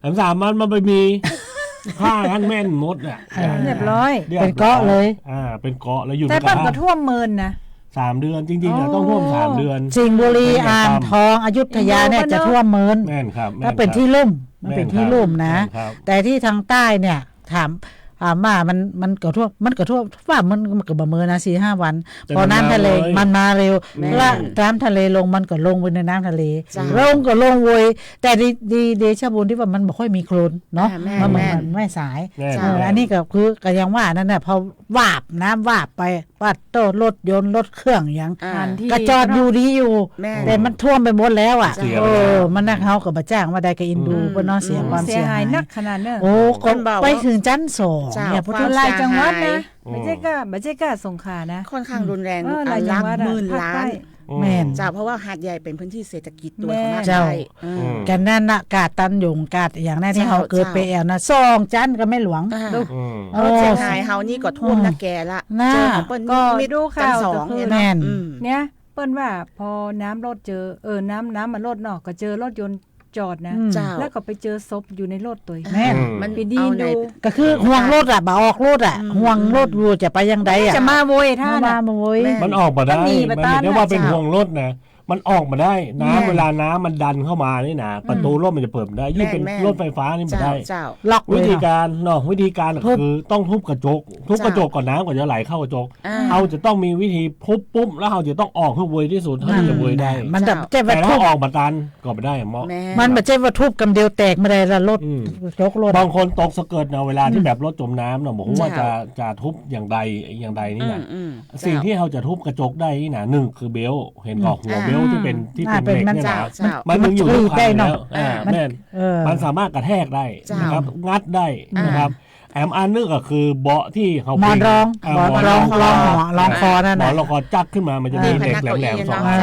อัน3 วันมันไปมีค่างั้นแม่นหมดอ่ะ เรียบร้อย เป็นเกาะเลย เป็นเกาะแล้วอยู่ แต่ ใน ปั้น ก ก็ ระ ท่วมเมินนะ 3 เดือนจริงๆต้องท่วม3 เดือน สิงห์บุรีอ่างทองอยุธยาเนี่ยจะท่วมเมิน แม่นครับ ถ้าเป็นที่ลุ่มมันเป็นที่ลุ่มนะ แม่ครับ แต่ที่ทางใต้เนี่ยถามว่ามันก็ท่วมว่ามันก็บ่เมินนะ4-5 วัน แต่ พอน้ำทะเล มันมาเลย มันมาเร็วแล้วน้ำทะเลลงมันก็ลงไปในน้ำทะเล จ้ะ ลงก็ลงเวยแต่ดีเดชะบุญที่ว่ามันบ่ค่อยมีโคลนเนาะ แม่น มันไม่สาย แม่น อันนี้ก็คือก็ยังว่านั่นน่ะพอวาบน้ำวาบไปวัดโตรถยนต์รถเครื่องอย่าง อันที่ กระจอดอยู่ดีอยู่ แม่น แต่มันท่วมไปหมดแล้วอ่ะ เสีย เอ ไปแล้ว มันนักเฮากับบ่จ้างว่าได้ก็อินดูบ่เนาะเสียความ เสี เสี ย ย หา หาย ย นักขนาดนั้น โอ้ ค ก็ นบอกว่า ไปถึงชั้นสอง เจ้า เนี่ยพุทธ หลายจังหวัดนะ อืม ไม่ใช่กล้าสงขลานะ ค่อนข้างรุนแรง หลายจั ล้าง หวัด หมื่น ภค ล้า ใต้ น แม่น เจ้าเพราะว่าหาดใหญ่เป็นพื้นที่เศรษฐกิจด้วย แม่ ของภาค เจ้า ใต้ กันนั่นน่ะกาดตันหยงกาดอย่างนั้นที่เฮาเกิดไปแอวนะซองจันก็ไม่หลวง ดู โอ้ เชียงรายเฮานี่ก็ท่วมนักแก่ละ น่า เจอของเปิ้ล ก็ มิด ดูข่าว กันสอง ก็คือ เนี่ย แม่ นะ น เนี่ยเปิ้นว่าพอน้ำรถเจอน้ำมันรถเนาะก็เจอรถยนต์จอดนะ อืม เจ้า แล้วก็ไปเจอศพอยู่ในรถตัวเอง แม่น มัน ไปดี เอาใน ดู ก็คือห่วงรถอ่ะบ่ออกรถอ่ะห่วงรถอยู่จะไปยังไดอ่ะ จะมาโวยท่า มา น่ะ โวย แม่ มันออกมาได้ มันหนีไป มัน ตาม ไม่ได้ว่าเป็น เจ้า ห่วงรถนะ มันออกมาได้น้ำเวลาน้ำมันดันเข้ามานี่นะประตูรถมันจะเปิดไม่ได้ยิ่งเป็นรถไฟฟ้านี่ไม่ได้ เจ้า ล็อกเลย วิธี เนาะ การเนาะวิธีการคือต้องทุบกระจกก่อนน้ำก่อนจะไหลเข้ากระจกเราจะต้องมีวิธีทุบปุ๊บแล้วเราจะต้องออกให้เวยที่สุดเท่าที่จะเวยได้ มันแบบเจ็บ แต่ ว่า ถ้า ทุบ ออกมาตันก็ไม่ได้หมอ มันแบบเจ็บว่าทุบกำเดียวแตกไม่ได้ละรถยกรถ บางคนตกสะเกิดเนาะเวลาที่แบบรถจมน้ำเนาะบอกว่าจะทุบอย่างใดนี่นะสิ่งที่เราจะทุบกระจกได้นี่นะหนึ่งคือเบลเห็นก่อหัวเบลที่เป็นเหล็กเนี่ยนะมันมึงอยู่ทุกคันแล้วแม่นมันสามารถกระแทกได้นะครับงัดได้นะครับแอมอันนึกก็คือเบาะที่เขา หมอนรองรองคอนั่น หมอ น่ะ นรองคอจักขึ้นมามันจะมีเหล็กแหลมๆสองอัน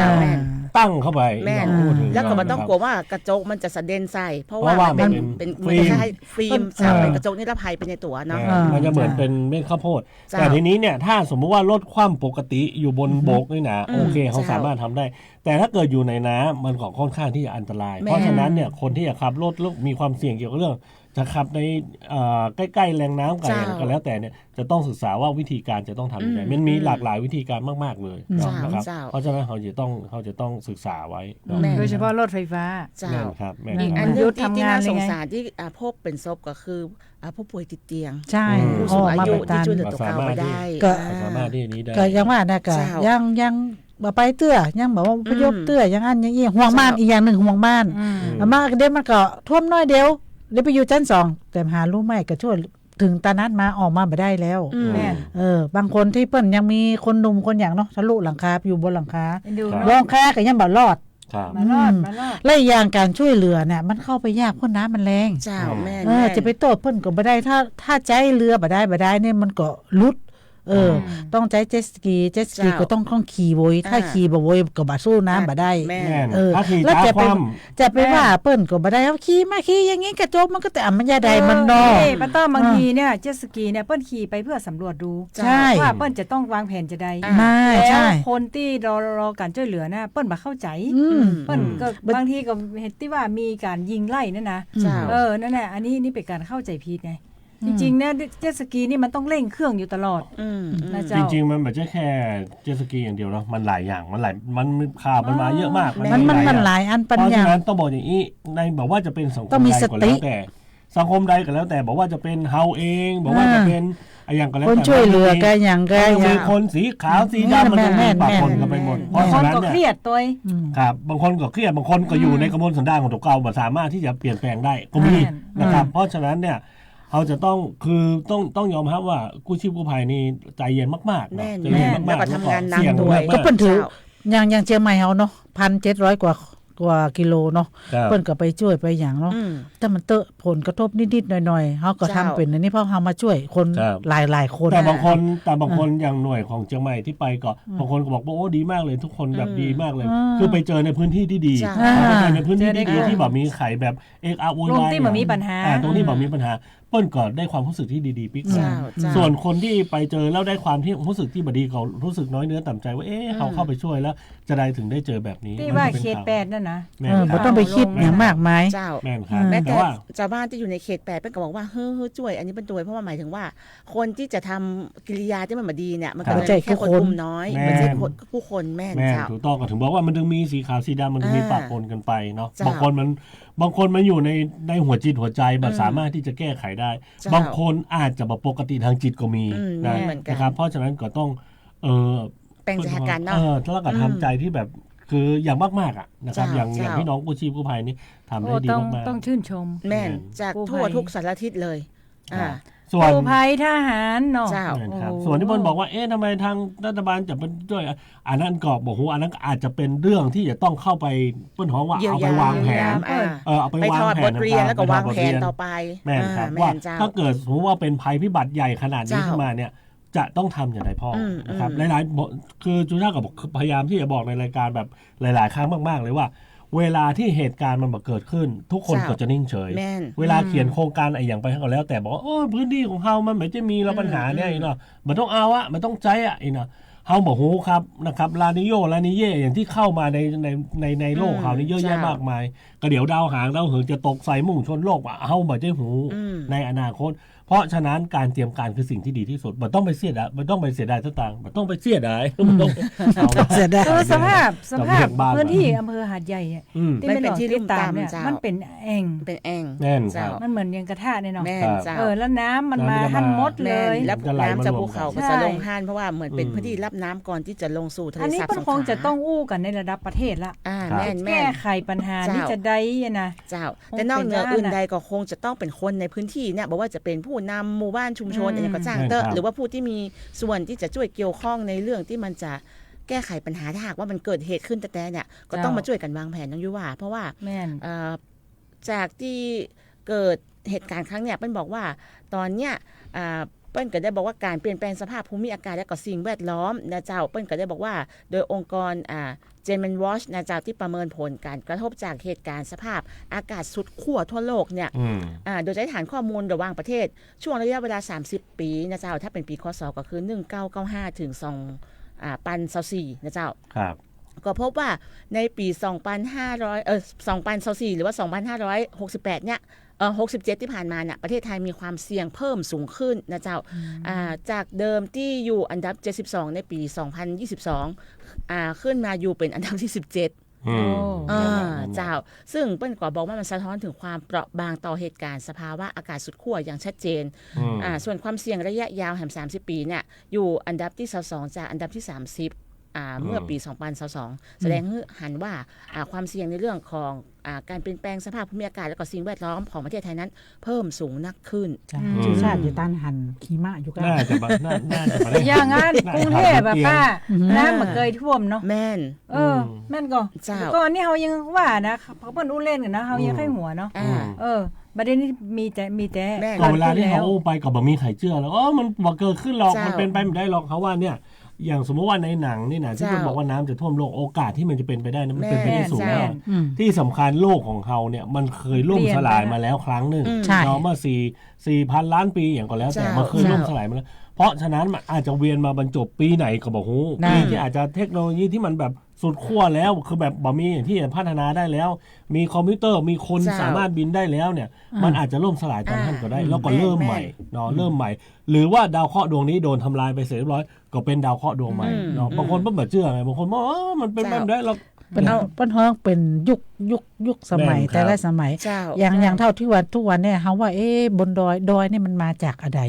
ตั้งเข้าไป แม่น แล้วก็มันต้องกลัวว่ากระจกมันจะสะเด็นใส่เพราะว่ามันเป็นฟิล์มเป็นกระจกนิรภัยเป็นในตัวเนาะ มันจะเหมือนเป็นเม็ดข้าวโพดแต่ทีนี้เนี่ยถ้าสมมุติว่ารถคว่ำปกติอยู่บนบกนี่นะโอเคเขาสามารถทำได้แต่ถ้าเกิดอยู่ในน้ำมันก็ค่อนข้างที่จะอันตราย เพราะฉะนั้นเนี่ยคนที่จะขับรถมีความเสี่ยงเกี่ยวกับเรื่องจะขับในใกล้ๆแหล่งน้ำกันแล้วแต่เนี่ยจะต้องศึกษาว่าวิธีการจะต้องทำยังไงมันมีหลากหลายวิธีการมากๆเลยนะครับเพราะฉะนั้นเขาจะต้องศึกษาไว้ โดยเฉพาะรถไฟฟ้า เจ้า แม่นครับแม่น อีก ค อั รับ นนึงที่น่าสงสารที่พบเป็นศพก็คือผู้ป่วยติดเตียง ใช่ ผู้สูงอายุที่ช่วยเหลือตัวเก่าไปได้ สามารถที่นี้ได้ ก็ยังว่านะก็ยังบ่ไปเตื้อยังบอกว่าพยพเตื้อยังอันยังอีห่วงบ้านอีกอย่างหนึ่งห่วงบ้านมาเดี๋ยวมันก็ท่วมน้อยเดียวเดี๋ยวไปอยู่ชั้น2แต่หารู้ไหมก็ช่วยถึงตานัดมาออกมาไม่ได้แล้วบางคนที่เปิ้นยังมีคนหนุ่มคนอย่างเนาะทะลุหลังคาอยู่บนหลังคาลงคาก็ยังบ่รอด มารอด และอย่างการช่วยเหลือเนี่ยมันเข้าไปยากเพราะน้ำมันแรง เจ้าแม่น จะไปโต้เพิ่นก็บ่ได้ถ้าใจเรือบ่ได้เนี่ยมันก็ลุดต้องใช้เจ็ตสกีก็ต้องขี่โวยถ้าขี่บ่โวยก็บ่สู้น้ำบ่ได้แล้วจะไปว่าเปิ้นก็บ่ได้เอาขี่มาขี่อย่างงี้กระจกมันก็แต่มันยาใดมันนอมันต้องบางทีเนี่ยเจ็ตสกีเนี่ยเปิ้นขี่ไปเพื่อสำรวจดูว่าเปิ้นจะต้องวางแผนจะใดแล้วคนที่รอการช่วยเหลือน่ะเปิ้นบ่เข้าใจเปิ้นก็บางทีก็เห็นที่ว่ามีการยิงไล่นั่นนะนั่นแหละอันนี้นี่เป็นการเข้าใจผิดไงจริงๆเนี่ยเจ็ตสกีนี่มันต้องเร่งเครื่องอยู่ตลอดนะเจ้าจริงๆมันไม่ใช่แค่เจ็ตสกีอย่างเดียวเนาะมันหลายอย่างมันข่าวมันมาเยอะมากมันหลายอันปัญญาเพราะฉะนั้นต้องบอกอย่างนี้ในบอกว่าจะเป็นสังคมใดก็แล้วแต่สังคมใดก็แล้วแต่บอกว่าจะเป็นเฮาเองบอกว่าจะเป็นอย่างก็แล้วแต่คนช่วยเหลือกันอย่างก็มีคนสีขาวสีดำมันมีปะปนกันไปหมดเพราะฉะนั้นเนี่ย เครียดตัวครับบางคนก็เครียดบางคนก็อยู่ในกระบวนสันดานของตัวเก่าสามารถที่จะเปลี่ยนแปลงได้ก็มีนะครับเพราะฉะนั้นเนี่ยเขาจะต้องยอมรับว่ากู้ชีพกู้ภัยนี่ใจเย็นมากๆใจเย็นมากๆแล้วก็ทำงานหนักด้วยก็เพิ่นถืออย่างเชียงใหม่เฮาเนาะ 1,700 กว่ากิโลเนาะเพิ่นก็ไปช่วยไปอย่างเนาะถ้ามันเตอะผลกระทบนิดๆหน่อยๆเฮาก็ทำเป็นอันนี้เพราะเฮามาช่วยคนหลายๆคนแต่บางคนอย่างหน่วยของเชียงใหม่ที่ไปก็บางคนก็บอกว่าโอ้ดีมากเลยทุกคนแบบดีมากเลยคือไปเจอในพื้นที่ที่ดีไปเจอในพื้นที่ที่ดีที่แบบมีไข่แบบเอกอาโวยวายตรงที่แบบมีปัญหาตรงที่แบบมีปัญหาเปิ้ลก็ได้ความรู้สึกที่ดีๆปิ๊กส่วนคนที่ไปเจอแล้วได้ความที่รู้สึกที่บดีเขารู้สึกน้อยเนื้อต่ำใจว่าเขาเข้าไปช่วยแล้วจะได้ถึงได้เจอแบบนี้ที่ว่าเขต8นั่นนะบ่ต้องไปคิดอย่างมากมายแม่นครับแต่ว่าชาวบ้านที่อยู่ในเขต8เปิ้ลก็บอกว่าเฮ้อช่วยอันนี้เป็นตัวเพราะว่าหมายถึงว่าคนที่จะทำกิริยาที่มันบ่ดีเนี่ยมันก็เป็นแค่คนกลุ่มน้อยไม่ใช่ผู้คนแม่นเจ้าถูกต้องก็ถึงบอกว่ามันถึงมีสีขาวสีดำมันถึงมีปะปนกันไปเนาะบางคนมันอยู่ในหัวจิตหัวใจมันสามารถที่จะแก้ไขได้บางคนอาจจะแบบปกติทางจิตก็มีนะครับเพราะฉะนั้นก็ต้องแปลงจากการเนาะถ้าเราก็ทำใจที่แบบคืออย่างมากๆอ่ะนะครับอย่างพี่น้องกู้ชีพกู้ภัยนี่ทำได้ดีมากๆต้องชื่นชมแม่นจากทั่วทุกสารทิศเลยส่วนกู้ภัยทหารเนาะส่วนที่เปิ้ลบอกว่าทำไมทางรัฐบาลจะเป็นด้วยอันนั้นก็บอกว่าอันนั้นอาจจะเป็นเรื่องที่จะต้องเข้าไปเปิ้ลฮ้องว่าเอาไปวางแผนเอาไปวางแผนบทเรียนแล้วก็วางแผนต่อไปแม่นครับว่าถ้าเกิดสมมติว่าเป็นภัยพิบัติใหญ่ขนาดนี้ขึ้นมาเนี่ยจะต้องทำอย่างไรพ่อนะครับหลายๆคือจุฬาก็บอกพยายามที่จะบอกในรายการแบบหลายๆครั้งมากๆเลยว่าเวลาที่เหตุการณ์มันเกิดขึ้นทุกคนก็จะนิ่งเฉยเวลาเขียนโครงการอะไรอย่างไปก็แล้วแต่บอกว่าโอ้พื้นที่ของเฮามันไม่จะมีเราปัญหาเนี่ยเนาะมันต้องเอาอะมันต้องใจอะเนาะเฮาบอกโหครับนะครับลานิโยอย่างที่เข้ามาในโลกเฮานี่เยอะแยะมากมายก็เดี๋ยวดาวหางดาวเหินจะตกใส่มุ่งชนโลกว่าเฮาบ่ได้หูในอนาคต เพราะฉะนั้นการเตรียมการคือสิ่งที่ดีที่สุดมันต้องไปเสียดายมันต้องไปเสียดายสตางค์มันต้องไปเสียดายมันต้องเอา เสียดาย สภาพ สำเนียงบ้าน พื้นที่อำเภอหาดใหญ่เนี่ย ที่ มัน ไม่ เป็น หลอก ที่ ที่ ลุ่ม ตามเนี่ย ต่ำเจ้า มันเป็นแอ่ง เป็นแอ่ง แน่นค เจ้า รับ มันเหมือนยังกระทะเนี่ยเนาะ แม่นเจ้า แล้วน้ำมันมา น้ำมันจะมา ทันหมดเล แม่น ย แล้ว จะไหลมา น้ำจาก รวม ภูเขา กัน ก็จะลงห้านเพราะว่าเหมือนเป็นพื้นที่รับน้ำก่อนที่จะลงสู่ทะเล อันนี้ สาบ มัน สง ค ข ง ลา จะต้องอู้กันในระดับประเทศละ ครับ แม่นแม่ แก้ น ไขปัญหา เจ้า นี่จะได้นะ เจ้า คง แต่นอกเหนือ เป็น อื่น ได้นะ ใดก็คงจะต้องเป็นคนในพื้นที่เนี่ยบอกว่าจะเป็นผู้นำหมู่บ้านชุมชน อืม อะไรก็จ้างเตอะหรือว่าผู้ที่มีส่วนที่จะช่วยเกี่ยวข้องในเรื่องที่มันจะแก้ไขปัญหาถ้าหากว่ามันเกิดเหตุขึ้นแต่เนี่ยก็ต้องมาช่วยกันวางแผนน้องยุว่าเพราะว่า แม่น จากที่เกิดเหตุการณ์ครั้งเนี่ยเปิ้ลบอกว่าตอนเนี้ยเปิ้ลก็ได้บอกว่าการเปลี่ยนแปลงสภาพภูมิอากาศและก็สิ่งแวดล้อมนะเจ้าเปิ้ลก็ได้บอกว่าโดยองค์กรเจมส์วอชนะเจ้าที่ประเมินผลการกระทบจากเหตุการณ์สภาพอากาศสุดขั้วทั่วโลกเนี่ยโดยใช้ฐานข้อมูลระหว่างประเทศช่วงระยะเวลา30 ปีนะเจ้าถ้าเป็นปีคศก็คือ1995ถึง2024นะเจ้า ครับ ก็พบว่าในปี2024หรือว่า2568เนี่ย67ที่ผ่านมาเนี่ยประเทศไทยมีความเสี่ยงเพิ่มสูงขึ้นนะเจ้าจากเดิมที่อยู่อันดับ72ในปี2022ขึ้นมาอยู่เป็นอันดับที่17 โอ้ เจ้าซึ่งเปิ้ลก็บอกว่ามันสะท้อนถึงความเปราะบางต่อเหตุการณ์สภาวะอากาศสุดขั้วอย่างชัดเจนส่วนความเสี่ยงระยะยาวแห่ง30 ปีเนี่ยอยู่อันดับที่22จากอันดับที่30เมื่อปี2022แสดงให้เห็นว่าความเสี่ยงในเรื่องของการเปลี่ยนแปลงสภาพภูมิอากาศและก็สิ่งแวดล้อมของประเทศไทยนั้นเพิ่มสูงนักขึ้น ชื่อชาติอยู่ต้านหันขีมะอยู่กัน น่าจะน่าจะมาได้ อย่างงั้นกรุงเทพแบบป้าน้ำมันเคยท่วมเนาะ แม่น แม่นก็ เจ้า ก่อนนี่เฮายังว่านะเขาเปิ้นอู้เล่นกันนะเฮายังไข้หัวเนาะประเด็นนี้มีแต่ แม่น ก็เวลาที่เขาไปก็บ่มีใครเชื่อแล้วมันบ่เกิดขึ้นหรอก เจ้ามั มันเป็นไปไม่ได้หรอกเขาว่าเนี่ยอย่างสมมติว่าในหนังนี่นะที่ เจ้า คุณบอกว่าน้ำจะท่วมโลกโอกาสที่มันจะเป็นไปได้นะมันเป็นไปได้สูง แม่ มาก น ที่สำคัญโลกของเขาเนี่ยมันเคยล่มสลายมาแล้วครั้งหนึ่ง ใช่ เนาะเมื่อ4,000 ล้านปีอย่างก็แล้วแต่ เจ้า มันเคยล่มสลายมาแล้วเพราะฉะนั้นมันอาจจะเวียนมาบรรจบปีไหนก็บอกฮู้ นั่น ปีที่อาจจะเทคโนโลยีที่มันแบบสุดขั้วแล้วคือแบบบ่มีที่จะพัฒนาได้แล้ว มีคอมพิวเตอร์มีคน เจ้า สามารถบินได้แล้วเนี่ยมันอาจจะล่มสลายตอนนั้นก็ได้ แล้วก็ แม่น เริ่มใหม่เนาะเริ่มใหม่ หรือว่าดาวเคราะห์ดวงนี้โดนทำลายไปเสร็จเรียบร้อยก็เป็นดาวเคราะห์ดวงใหม่เนาะบางคนก็แบบเชื่อไงบางคนบอกมันเป็นไปไม่ได้เรา เป็นห้องเป็นยุคสมัย แม่นครับ แต่ละสมัย เจ้า อย่างเท่าที่ว่าทุกวันเนี่ยเฮาว่าบนดอยนี่มันมาจากอะไร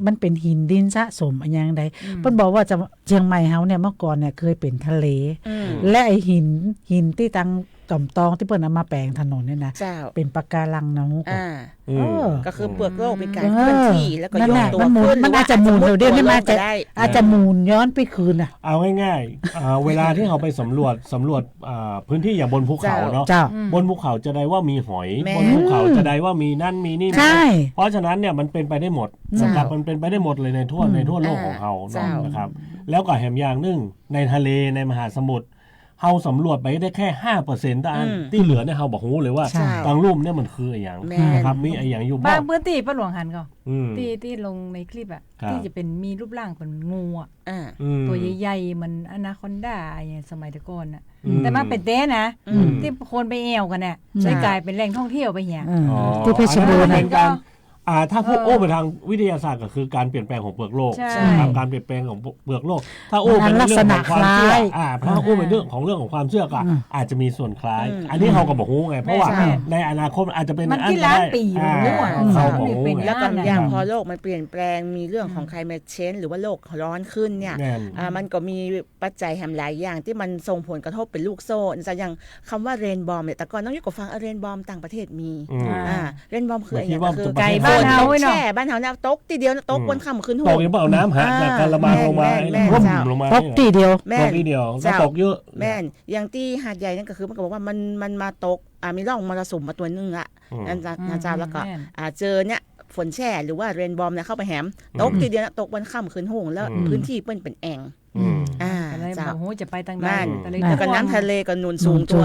มันเป็นหินดินสะสมอะไรอย่างใดเพิ่นบอกว่าจะเชียงใหม่เฮาเนี่ยเมื่อก่อนเนี่ยเคยเป็นทะเล และไอหินที่ตังต่อมตองที่เพิ่นเอามาแปลงถนนเนี่ยนะ เจ้า เป็นปะการังนะฮู้ ก็คือเปลือกโลกมีการเคลื่อนที่แล้วก็ นั่น โย แห ก ละ ตัว มันหมุน ขึ้น มันอาจจะหมุนเดี๋ยวนี้มันอาจจะหมุนย้อนไปคืนน่ะ เอาง่ายๆเวลาที่เขาไปสำรวจพื้นที่อย่างบนภูเขาเนาะ เจ้า บนภูเขาจะได้ว่ามีหอย แม่ บนภูเขาจะได้ว่ามีนั่นมีนี่ ใช่ เพราะฉะนั้นเนี่ยมันเป็นไปได้หมด เจ้า นะครับมันเป็นไปได้หมดเลยในทั่วโลกของเขา เจ้า นะครับแล้วก็แหมอย่างหนึงในทะเลในมหาสมุทรเฮาสำรวจไปได้แค่ 5%ตามที่เหลือเนี่ยเฮาบอกฮู้เลยว่า ใช่ บางรูปเนี่ยมันคืออะไรอย่าง แม่น นะครับมีอะไรอย่างอยู่ บา บ้าง ง พื้นที่ป้าหลวงหันก็ ที่ลงในคลิปอ่ะ ครับ ที่จะเป็นมีรูปร่างเป็นงูอ่ะ ตัวใหญ่ๆมันอนาคอนดาอย่างสมัยตะก่อนน่ะแต่มันเป็นเต้นะที่คนไปแอวกันน่ะเลยกลายเป็นแหล่งท่องเที่ยวไปเหี้ย ที่เพชรบูรณ์ เป็ น่ะ นการถ้าพวกโอ้ไปทางวิทยาศาสตร์ก็คือการเปลี่ยนแปลงของเปลือกโลก ใช่ นะครับการเปลี่ยนแปลงของเปลือกโลก ถ้าโอ้เป็นเรื่องของความเชื่อถ้าโอ้เป็นเรื่องของความเชื่อก็อาจจะมีส่วนคล้าย อันนี้เขาก็บอกฮู้ไงเพราะว่าในอนาคตอาจจะเป็น มันกี่ล้านปีอยู่นู่น เขาบอกฮู้ เป็น ไง แล้วก็ น่ะ อย่างพอโลกมันเปลี่ยนแปลงมีเรื่องของ climate change หรือว่าโลกร้อนขึ้นเนี่ย แน่น มันก็มีปัจจัยแหมหลายอย่างที่มันส่งผลกระทบเป็นลูกโซ่จะอย่างคำว่าเรนบอมเนี่ยแต่ก่อนน้องยุกก็ฟังเรนบอมต่างประเทศมีเรนบอมคืออะไร คิดว่า คือ ไก่ บ้านเฮา ตก เนาะ แช่บ้านเฮาเนี่ยตกทีเดียวตกบนค่ำคืน ต หั กยังเปล่าน้ำหักจากการระบายลงมา แม่น ร่ม เจ้า ลงมา ตกทีเดียว แม่ ต น กทีเดียวก็ เจ้า ตกเยอะ แม่นอย่างที่หาดใหญ่นั่นก็คือมันก็บอกว่ามันมาตกมีร่องมรสุมมาตัวนึงละนั่นจ้าแล้วก็เจอเนี่ยฝนแช่หรือว่าเรนบอมเนี่ยเข้าไปแหมตกทีเดียวตกบนค่ำคืนหงแล้วพื้นที่เปิ้นเป็นแอ่ง ก็เลย เจ้า บอกโหจะไปทางใด นั่น ก็เลย แล้วก็น้ำทะเลก็หนุนสูงตัว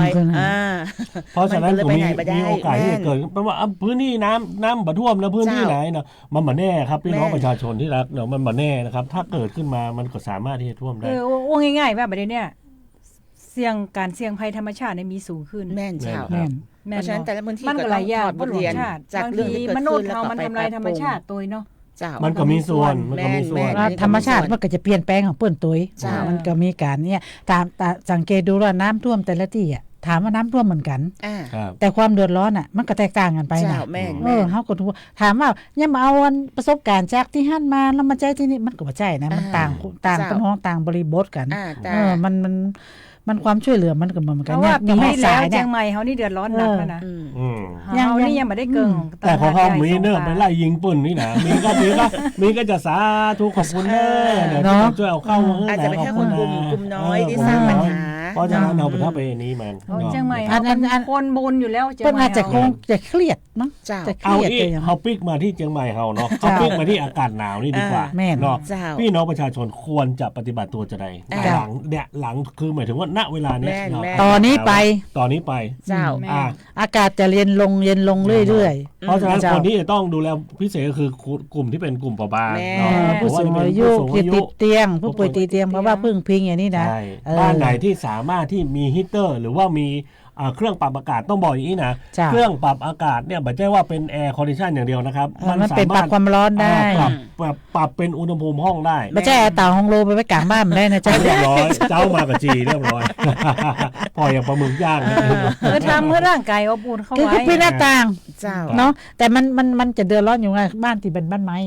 เพราะฉะนั้น มันก็เลย ผม ไปไหนไม่ได้ มีโอกาสที่จะเกิดเพราะว่าพื้นที่น้ำบ่ท่วมนะพื้นที่ไหนเนาะมันบ่แน่ครับพี่น้องประชาชนที่รักเนาะมันบ่แน่นะครับถ้าเกิดขึ้นมามันก็สามารถที่จะท่วมได้ โอ้ง่ายๆว่าประเด็นเนี่ย เสี่ยงการเสี่ยงภัยธรรมชาติเนี่ยมีสูงขึ้น แม่นเจ้า แม่น เพราะฉะนั้นแต่ละพื้นที่ มัน ก็ ก็ ต้ ห อ ลาง ยอย่า ถ ง อดบทเรียน ชาติ จาก บาง เรื่อง ที ที่เกิด มนุษ ขึ้น ย์ แล้ว เรา ก็ มัน ไป ทำลายธรรมชาติ ปรับปรุง ตัวเนาะ เจ้า มันก็มีส่วนมันก็มีส่วน แม่น ธรรมชาติมันก็จะเปลี่ยนแปลงของเปิ้นตัว เจ้ามั มันก็มีการเนี่ยตามสังเกตดูว่าน้ำท่วมแต่ละที่อ่ะถามว่าน้ำท่วมเหมือนกัน อ่า ครับ แต่ความเดือดร้อนอ่ะมันก็แตกต่างกันไป เจ้า นะ แม่น เฮาก็ถูกถามว่าเนี่ยมาเอาอันประสบการณ์จากที่หั่นมาแล้วมาใจที่นี่มันก็บ่ใช่นะมันต่างเป็นห้องต่างบริบทกัน แต่ มันความช่วยเหลือมันก็เหมือน เพ กัน ราะ เนี่ ว่าย ปี มี ที่แล้ว สาย เชี เนี่ย ยงใหม่เฮานี่เดือดร้อนหนักแล้วนะ อืม อืม เฮานี่ยังไม่ได้เกิง แต่ของเขามีเนอะไปไล่ยิงปืนนี่นะมีก็จะสาธุขอบคุณเนอะเดี๋ยวที่ช่วยเอาเข้า อาจจะเป็นแค่คนกลุ่มน้อยที่สร้างปัญหา เพราะฉะนั้นเราไปถ้าไปนี้มัน เชียงใหม่เฮาเป็นคนบุญอยู่แล้วเชียง เพิ่น ใหม่ อาจจะคงจะเครียดเนาะ เจ้า จะเค เอา รียด อี เลยอย่าง เขาปิกมาที่เชียงใหม่เฮาเนาะเขาปิกมาที่อากาศหนาวนี่ดีกว่า แม่น เนาะ เจ้า พี่น้องประชาชนควรจะปฏิบัติตัวจะใดหลังคือหมายถึงว่าณเวลาเนี้ย แม่น ตอนนี้ไป ตอนนี้ไป เจ้า อ่า อากาศจะเย็นลงเรื่อย เพราะฉะนั้น เจ้า คนที่จะต้องดูแลพิเศษก็คือกลุ่มที่เป็นกลุ่มเปราะบาง แม่ เนาะ ๆผู้สูงอายุ ผู้สูงอายุ ติดเตียง ผู้ป่วยติดเตียงเพราะว่าพึ่งพิงอย่างนี้นะ ใช่ เออ บ้านไหนที่สามารถที่มีฮีตเตอร์ หรือว่ามีเครื่องปรับอากาศต้องบอกอย่างนี้นะ จ้ะ เครื่องปรับอากาศเนี่ยไม่ใช่ว่าเป็นแอร์คอนดิชันอย่างเดียวนะครับ มันเป็นปรับความร้อนได้ ปรับเป็นอุณหภูมิห้องได้ ไม่ใช่เต่าฮองโลไปไว้กลางบ้านไม่ได้นะจ๊ะ เรียบร้อยเจ้ามากับจีเรียบร้อย พออย่างปลาหมึกย่าง ทำเพื่อร่างกายอบอุ่นเข้า คือ ไว้ เป็นหน้าต่าง เจ้า เนาะแต่มันจะเดือดร้อนอยู่ไงบ้านที่เป็นบ้านไม้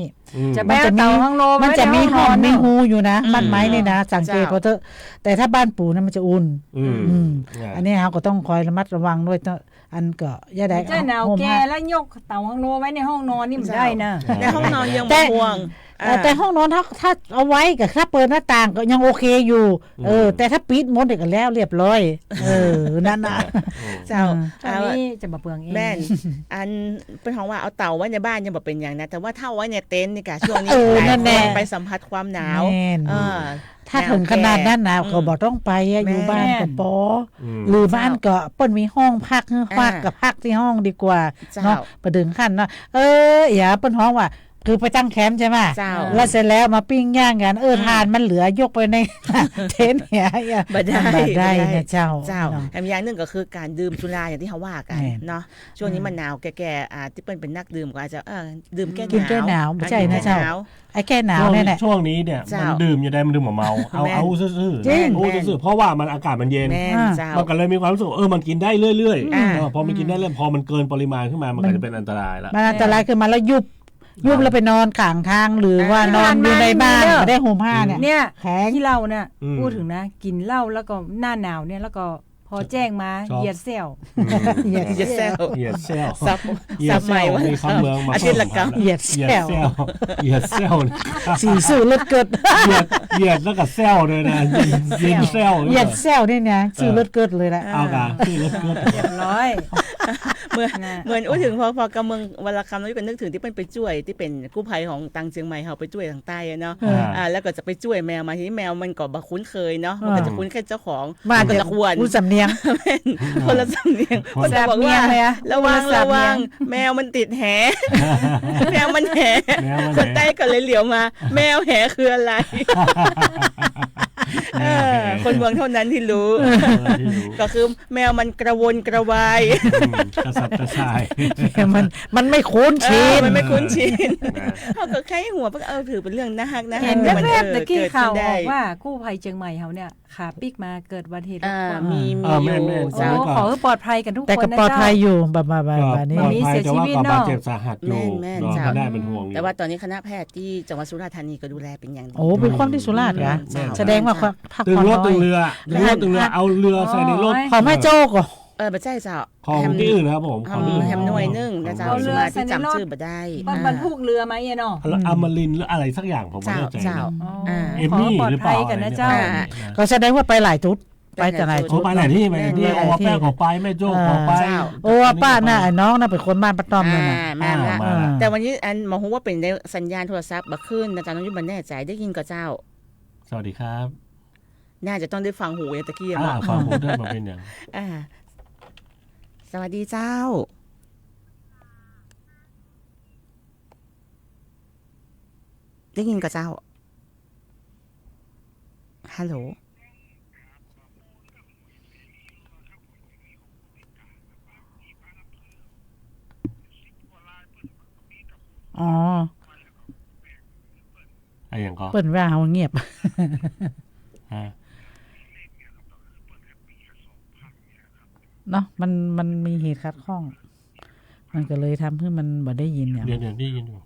จะ มั แม่ จะมี เต่าห้องโล มันจะมีห้องมีหูอยู่นะ อืม บ้านไม้นี่นะสังเกต เจ้า พอเถอะแต่ถ้าบ้านปู่นั้นมันจะอุ่น อืม อืม อ่า อันนี้เราก็ต้องคอยระมัดระวังด้วยอันก็อย่าได้ เจ้าหนาวแกแล้วยกเต่าห้องโลไว้ในห้องนอนนี่มันได้นะ ในห้องนอนยังบ่ห่วง แต่ห้องนอนถ้าเอาไว้กับถ้าเปิดหน้าต่างก็ยังโอเคอยู่แต่ถ้าปิดหมดเด็กก็แล้วเรียบร้อยนั่นน่ะ เจ้า อันนี้จะมาเปลืองเอง แม่นอันเป็นของว่าเอาเต่าไว้ในบ้านยังบ่เป็นอย่างนะแต่ว่าถ้าเอาไว้ในเต็นท์นี่กะช่วงนี้ เออ หลาย นั่นแน่ คนไปสัมผัสความหนาว แม่น เออ ถ้าถึงขนาดนั้นนะก็บอกต้องไปอะอยู่บ้านกับปอ อืม หรือบ้านก็เปิ้นมีห้องพักกับพักที่ห้องดีกว่า เจ้า เนาะประดึงขั้นเนาะอย่าเปิ้นห้องว่าคือไปตั้งแคมป์ใช่ไหม เจ้า แล้วเสร็จแล้วมาปิ้งย่างกันทานมันเหลือยกไปใน เต็นท์เนี่ย บ่ได้ ได้นะเจ้า เจ้า เนาะ แถมอย่างหนึ่งก็คือการดื่มสุราอย่างที่เขาว่ากัน แม่น เนาะช่วงนี้มันหนาวแก่ๆที่เป็นนักดื่มก็อาจจะดื่มแก้ กินแก้หนาวไม่ใช่นะเจ้า แก้หว ไอ้แค่หนาวเนี่ยแหละ ช่วงนี้เนี่ย เจ้า มันดื่มอย่าได้มันดื่มเมาเอา แม่น เอาซื่อ จริง ๆเอาซื่อๆเพราะว่ามันอากาศมันเย็น แม่นเจ้า มันก็เลยมีความรู้สึกมันกินได้เรื่อย อ่า ๆพอมันกินได้เรื่อยพอมันเกินปริมาณขึ้นมามันก็จะเป็นอันตรายละ มันอันตรายคือมันแล้วยุบแล้วไปนอนข้างทางหรือว่านอนอยู่ในบ้านไม่ได้ห่มผ้าเนี่ย เนี่ย แข็ง ที่เราเนี่ยพูดถึงนะ กินเหล้าแล้วก็หน้าหนาวเนี่ยแล้วก็พอแจ้งมาเหยียดเซล เหยียด อย่าแซว เหยียดเซล ซับ เหยีย ซั ด บ เซ ใหม่ ล ว่า มีคำเมืองมา อาทิตย์ละกรรม เหยียด เหยียด แซ เซ ว ลเหยียดเซล สีสู้เลือดเกิด เหยียดแล้วก็เซลเลยนะยิงเซล เหยียดแซวเนี่ยนะซื้อเลือดเกิดเลยแหละ เอากะที่รถเกิด เรียบร้อย เหมือน นะ เหมือนอู้ถึงพอกำเมืองวรรคำเราก็นึกถึงที่เป็นไปช่วยที่เป็นกู้ภัยของตังเชียงใหม่เขาไปช่วยทางใต้อะเนาะแล้วก็จะไปช่วยแมวมาทีนี้แมวมันก็บ่คุ้นเคยเนาะมันก็จะคุ้นแค่เจ้าของ มา ก็ เดี๋ย จะควร ผู้สำเนียง คนละสำเนียงคนจะบอกว่า สำเนียงเลยอะ ระวัง คนละสำเนียง ระวังแมวมันติดแห แมวมันแห แมวมัน คนใต้ก็เลยเหลียวมา แมวแหคืออะไร คนเมืองเท่านั้นที่รู้ ก็คือแมวมันกระวนกระวาย กระสับกระส่าย มันไม่คุ้นชิน มันไม่คุ้นชินเขาก็แค่หัวเพราะถือเป็นเรื่องน่าฮักนะ เห็น มั แวบๆตะกี้ เกิด ข่า ขึ้ วน อ ได้ อกว่ากู้ภัยเชียงใหม่เขาเนี่ยขาปิกมาเกิดอุบัติเหตุรถความ มี แม่ อยู่ แม่ โอ้ เจ้า ขอให้ปลอดภัยกันทุกคน แต่ก็ นะ ปลอด เจ้า ภัยอยู่แบบ ก็ นี้ ปลอด มี ภัย เสีย แต่ ชี ว่า วิต ก็ เนอะ บาดเจ็บสาหัสอยู่ แม่น เนาะ เจ้า ก็ได้เป็นห่วงอยู่ แต่ว่าตอนนี้คณะแพทย์ที่จังหวัดสุราษฎร์ธานีก็ดูแลเป็นอย่างดี โอ้เป็นคนที่สุราษฎร์เหรอ เจ้า แสดงว่าพัก ตึง ผ่อน รถ น้อ ตึ ย งเรือเอาเรือใส่ในรถ ขอไม่โจ๊กเหรอ ไม่ใช่เจ้า ของที่อื่นนะครับผมของที่อื่น แฮมหน่วยหนึงนะเจ้า เอาเรือ ที่จำชื่อบ่ได้ บรรทุกเรือไหมเนาะ อมรินทร์หรืออะไรสักอย่างผมไม่ เจ้า แน่ใจ เจ้า อ๋อ เอม ขอ มี่ ปลอด หรือเป ภั ล่าย กันนะเจ้า ก็แสดงว่าไปหลายจุดไปแต่หลาย โอ้ จุด ไปหลายที่ไปที่โอวาแป้งขอไปแม่โจ้ขอไป โอ้ป้าน่ะไอ้น้องน่ะเป็นคนบ้านป้าต้อมเลยนะ แม่นละ มาละ แต่วันนี้อันหมอฮู้ว่าเป็นได้สัญญาณโทรศัพท์บ่ขึ้นอาจารย์น้องยุบมันแน่ใจได้ยินกับเจ้า สวัสดีครับ น่าจะต้องได้ฟังหูอย่างตะกี้ ฟังผมด้วยมาเป็นอย่าง สวัสดีเจ้า ได้ยินกับเจ้า ฮัลโหล อ๋อ อะไรอย่างก็ เปิ้นว่าเฮาเงียบ ฮะ เนาะมันมีเหตุขัดข้อง มันก็เลยทำให้มันบ่ได้ยินอย่าง เดี๋ยวได้ยินอยู่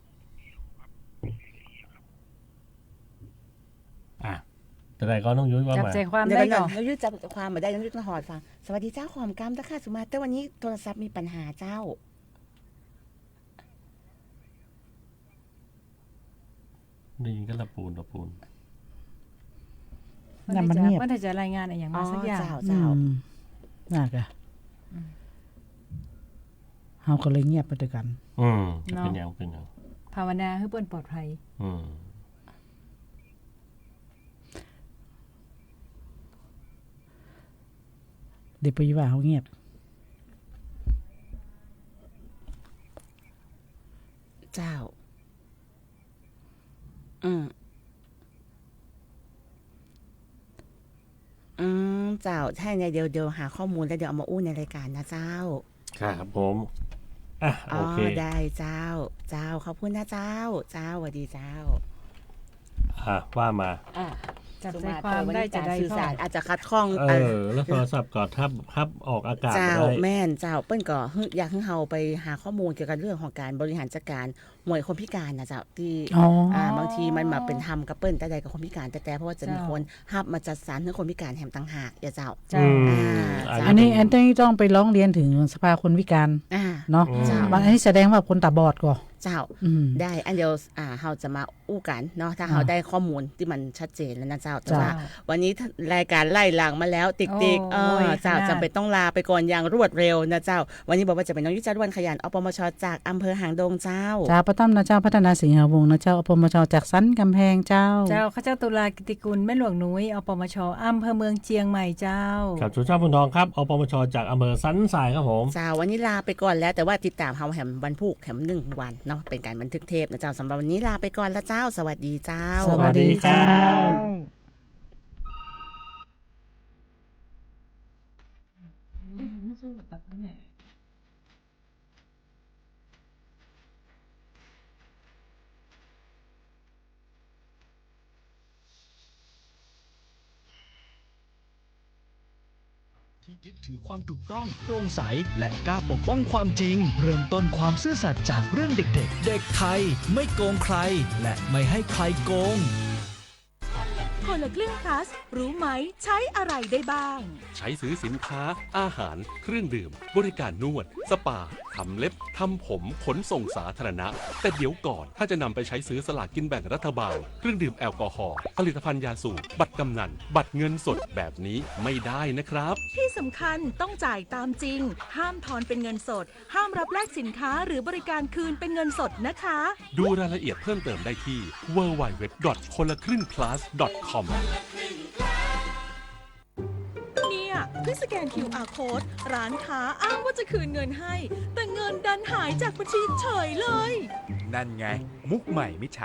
แต่ไหนก็ต้องยุ้ยว่า จับ มา ใจความ เดี๋ยว ได้ ก่ ก่ อ อน น น้องยุ้ยจับความมาได้น้องยุ้ยต้องหอดฟังสวัสดีเจ้าขอมกรรมตะค่ะสุมาแต่วันนี้โทรศัพท์มีปัญหาเจ้า ได้ยินก็ละปูน นั่นมันเงียบ มันจะรายงานอะไรอย่างมาสักอย่าง เจ้า น่ากะเฮาก็เลยเงียบไปด้วยกัน เป็นอย่าง ภาวนาให้เปิ้นปลอดภัย เดี๋ยวไปว่าเฮาเงียบ เจ้า เจ้าใช่ไงเดี๋ยวหาข้อมูลแล้วเดี๋ยวเอามาอู้ในรายการนะเจ้า ครับผมโอเค ได้เจ้าขอบคุณนะเจ้าสวัสดีเจ้า ว่ามา จับใจความได้จะได้ สื่อ พ่อ สารอาจจะคัดข้อง แล้วโทรศัพท์ก็ทับออกอากาศ เจ้า ได้ แม่นเจ้าเปิ้นก็อยากให้เฮาไปหาข้อมูลเกี่ยวกับเรื่องของการบริหารจัดการหน่วยคนพิการนะเจ้าที่บางทีมันมาเป็นทำกับเปิ้นแต่ใดกับคนพิการแต่เพราะว่าจะมีคนฮับมาจัดสรรให้คนพิการแถมต่างหากอย่าเจ้า อันนี้ต้องไปร้องเรียนถึงสภาคนพิการเนาะบางอันนี้แสดงว่าคนตาบอดก่อ เจ้าได้อันเดียวเฮาจะมาอู้กันเนาะถ้าเฮาได้ข้อมูลที่มันชัดเจนแล้วนะเจ้าแต่ว่าวันนี้รายการไล่หลังมาแล้วติ๊กๆเจ้าจำเป็นต้องลาไปก่อนอย่างรวดเร็วนะเจ้าวันนี้บอกว่าจะเป็นน้องยุจารวันขยันอปมชจากอำเภอหางดงเจ้าประตั้มนะเจ้าพัฒนาสิงหวงศ์นะเจ้าอปมชจากสันกำแพงเจ้าข้าเจ้าตุลากิติกุลแม่หลวงนุ้ยอปมชอำเภอเมืองเชียงใหม่เจ้าครับชูชาติบุญทองครับอปมชจากอำเภอสันทรายครับผมเจ้าวันนี้ลาไปก่อนแล้วแต่ว่าติดตามเฮาแหมวันพุธแหม1 วันเนาะเป็นการบันทึกเทปนะเจ้าสำหรับวันนี้ลาไปก่อนแล้วเจ้าสวัสดีเจ้าสวัสดีเจ้าที่ยึดถือความถูกต้องโปร่งใสและกล้าปกป้องความจริงเริ่มต้นความซื่อสัตย์จากเรื่องเด็กๆเด็กไทยไม่โกงใครและไม่ให้ใครโกงคนละครึ่ง plus รู้ไหมใช้อะไรได้บ้างใช้ซื้อสินค้าอาหารเครื่องดื่มบริการนวดสปาทำเล็บทำผมขนส่งสาธารณะแต่เดี๋ยวก่อนถ้าจะนำไปใช้ซื้อสลากกินแบ่งรัฐบาลเครื่องดื่มแอลกอฮอล์ผลิตภัณฑ์ยาสูบบัตรกำนันบัตรเงินสดแบบนี้ไม่ได้นะครับที่สำคัญต้องจ่ายตามจริงห้ามถอนเป็นเงินสดห้ามรับแลกสินค้าหรือบริการคืนเป็นเงินสดนะคะดูรายละเอียดเพิ่มเติมได้ที่ www.konlakringplus.comเนี่ยเพิ่งสแกน QR code ร้านค้าอ้างว่าจะคืนเงินให้แต่เงินดันหายจากบัญชีเฉยเลยนั่นไงมุกใหม่มิจฉา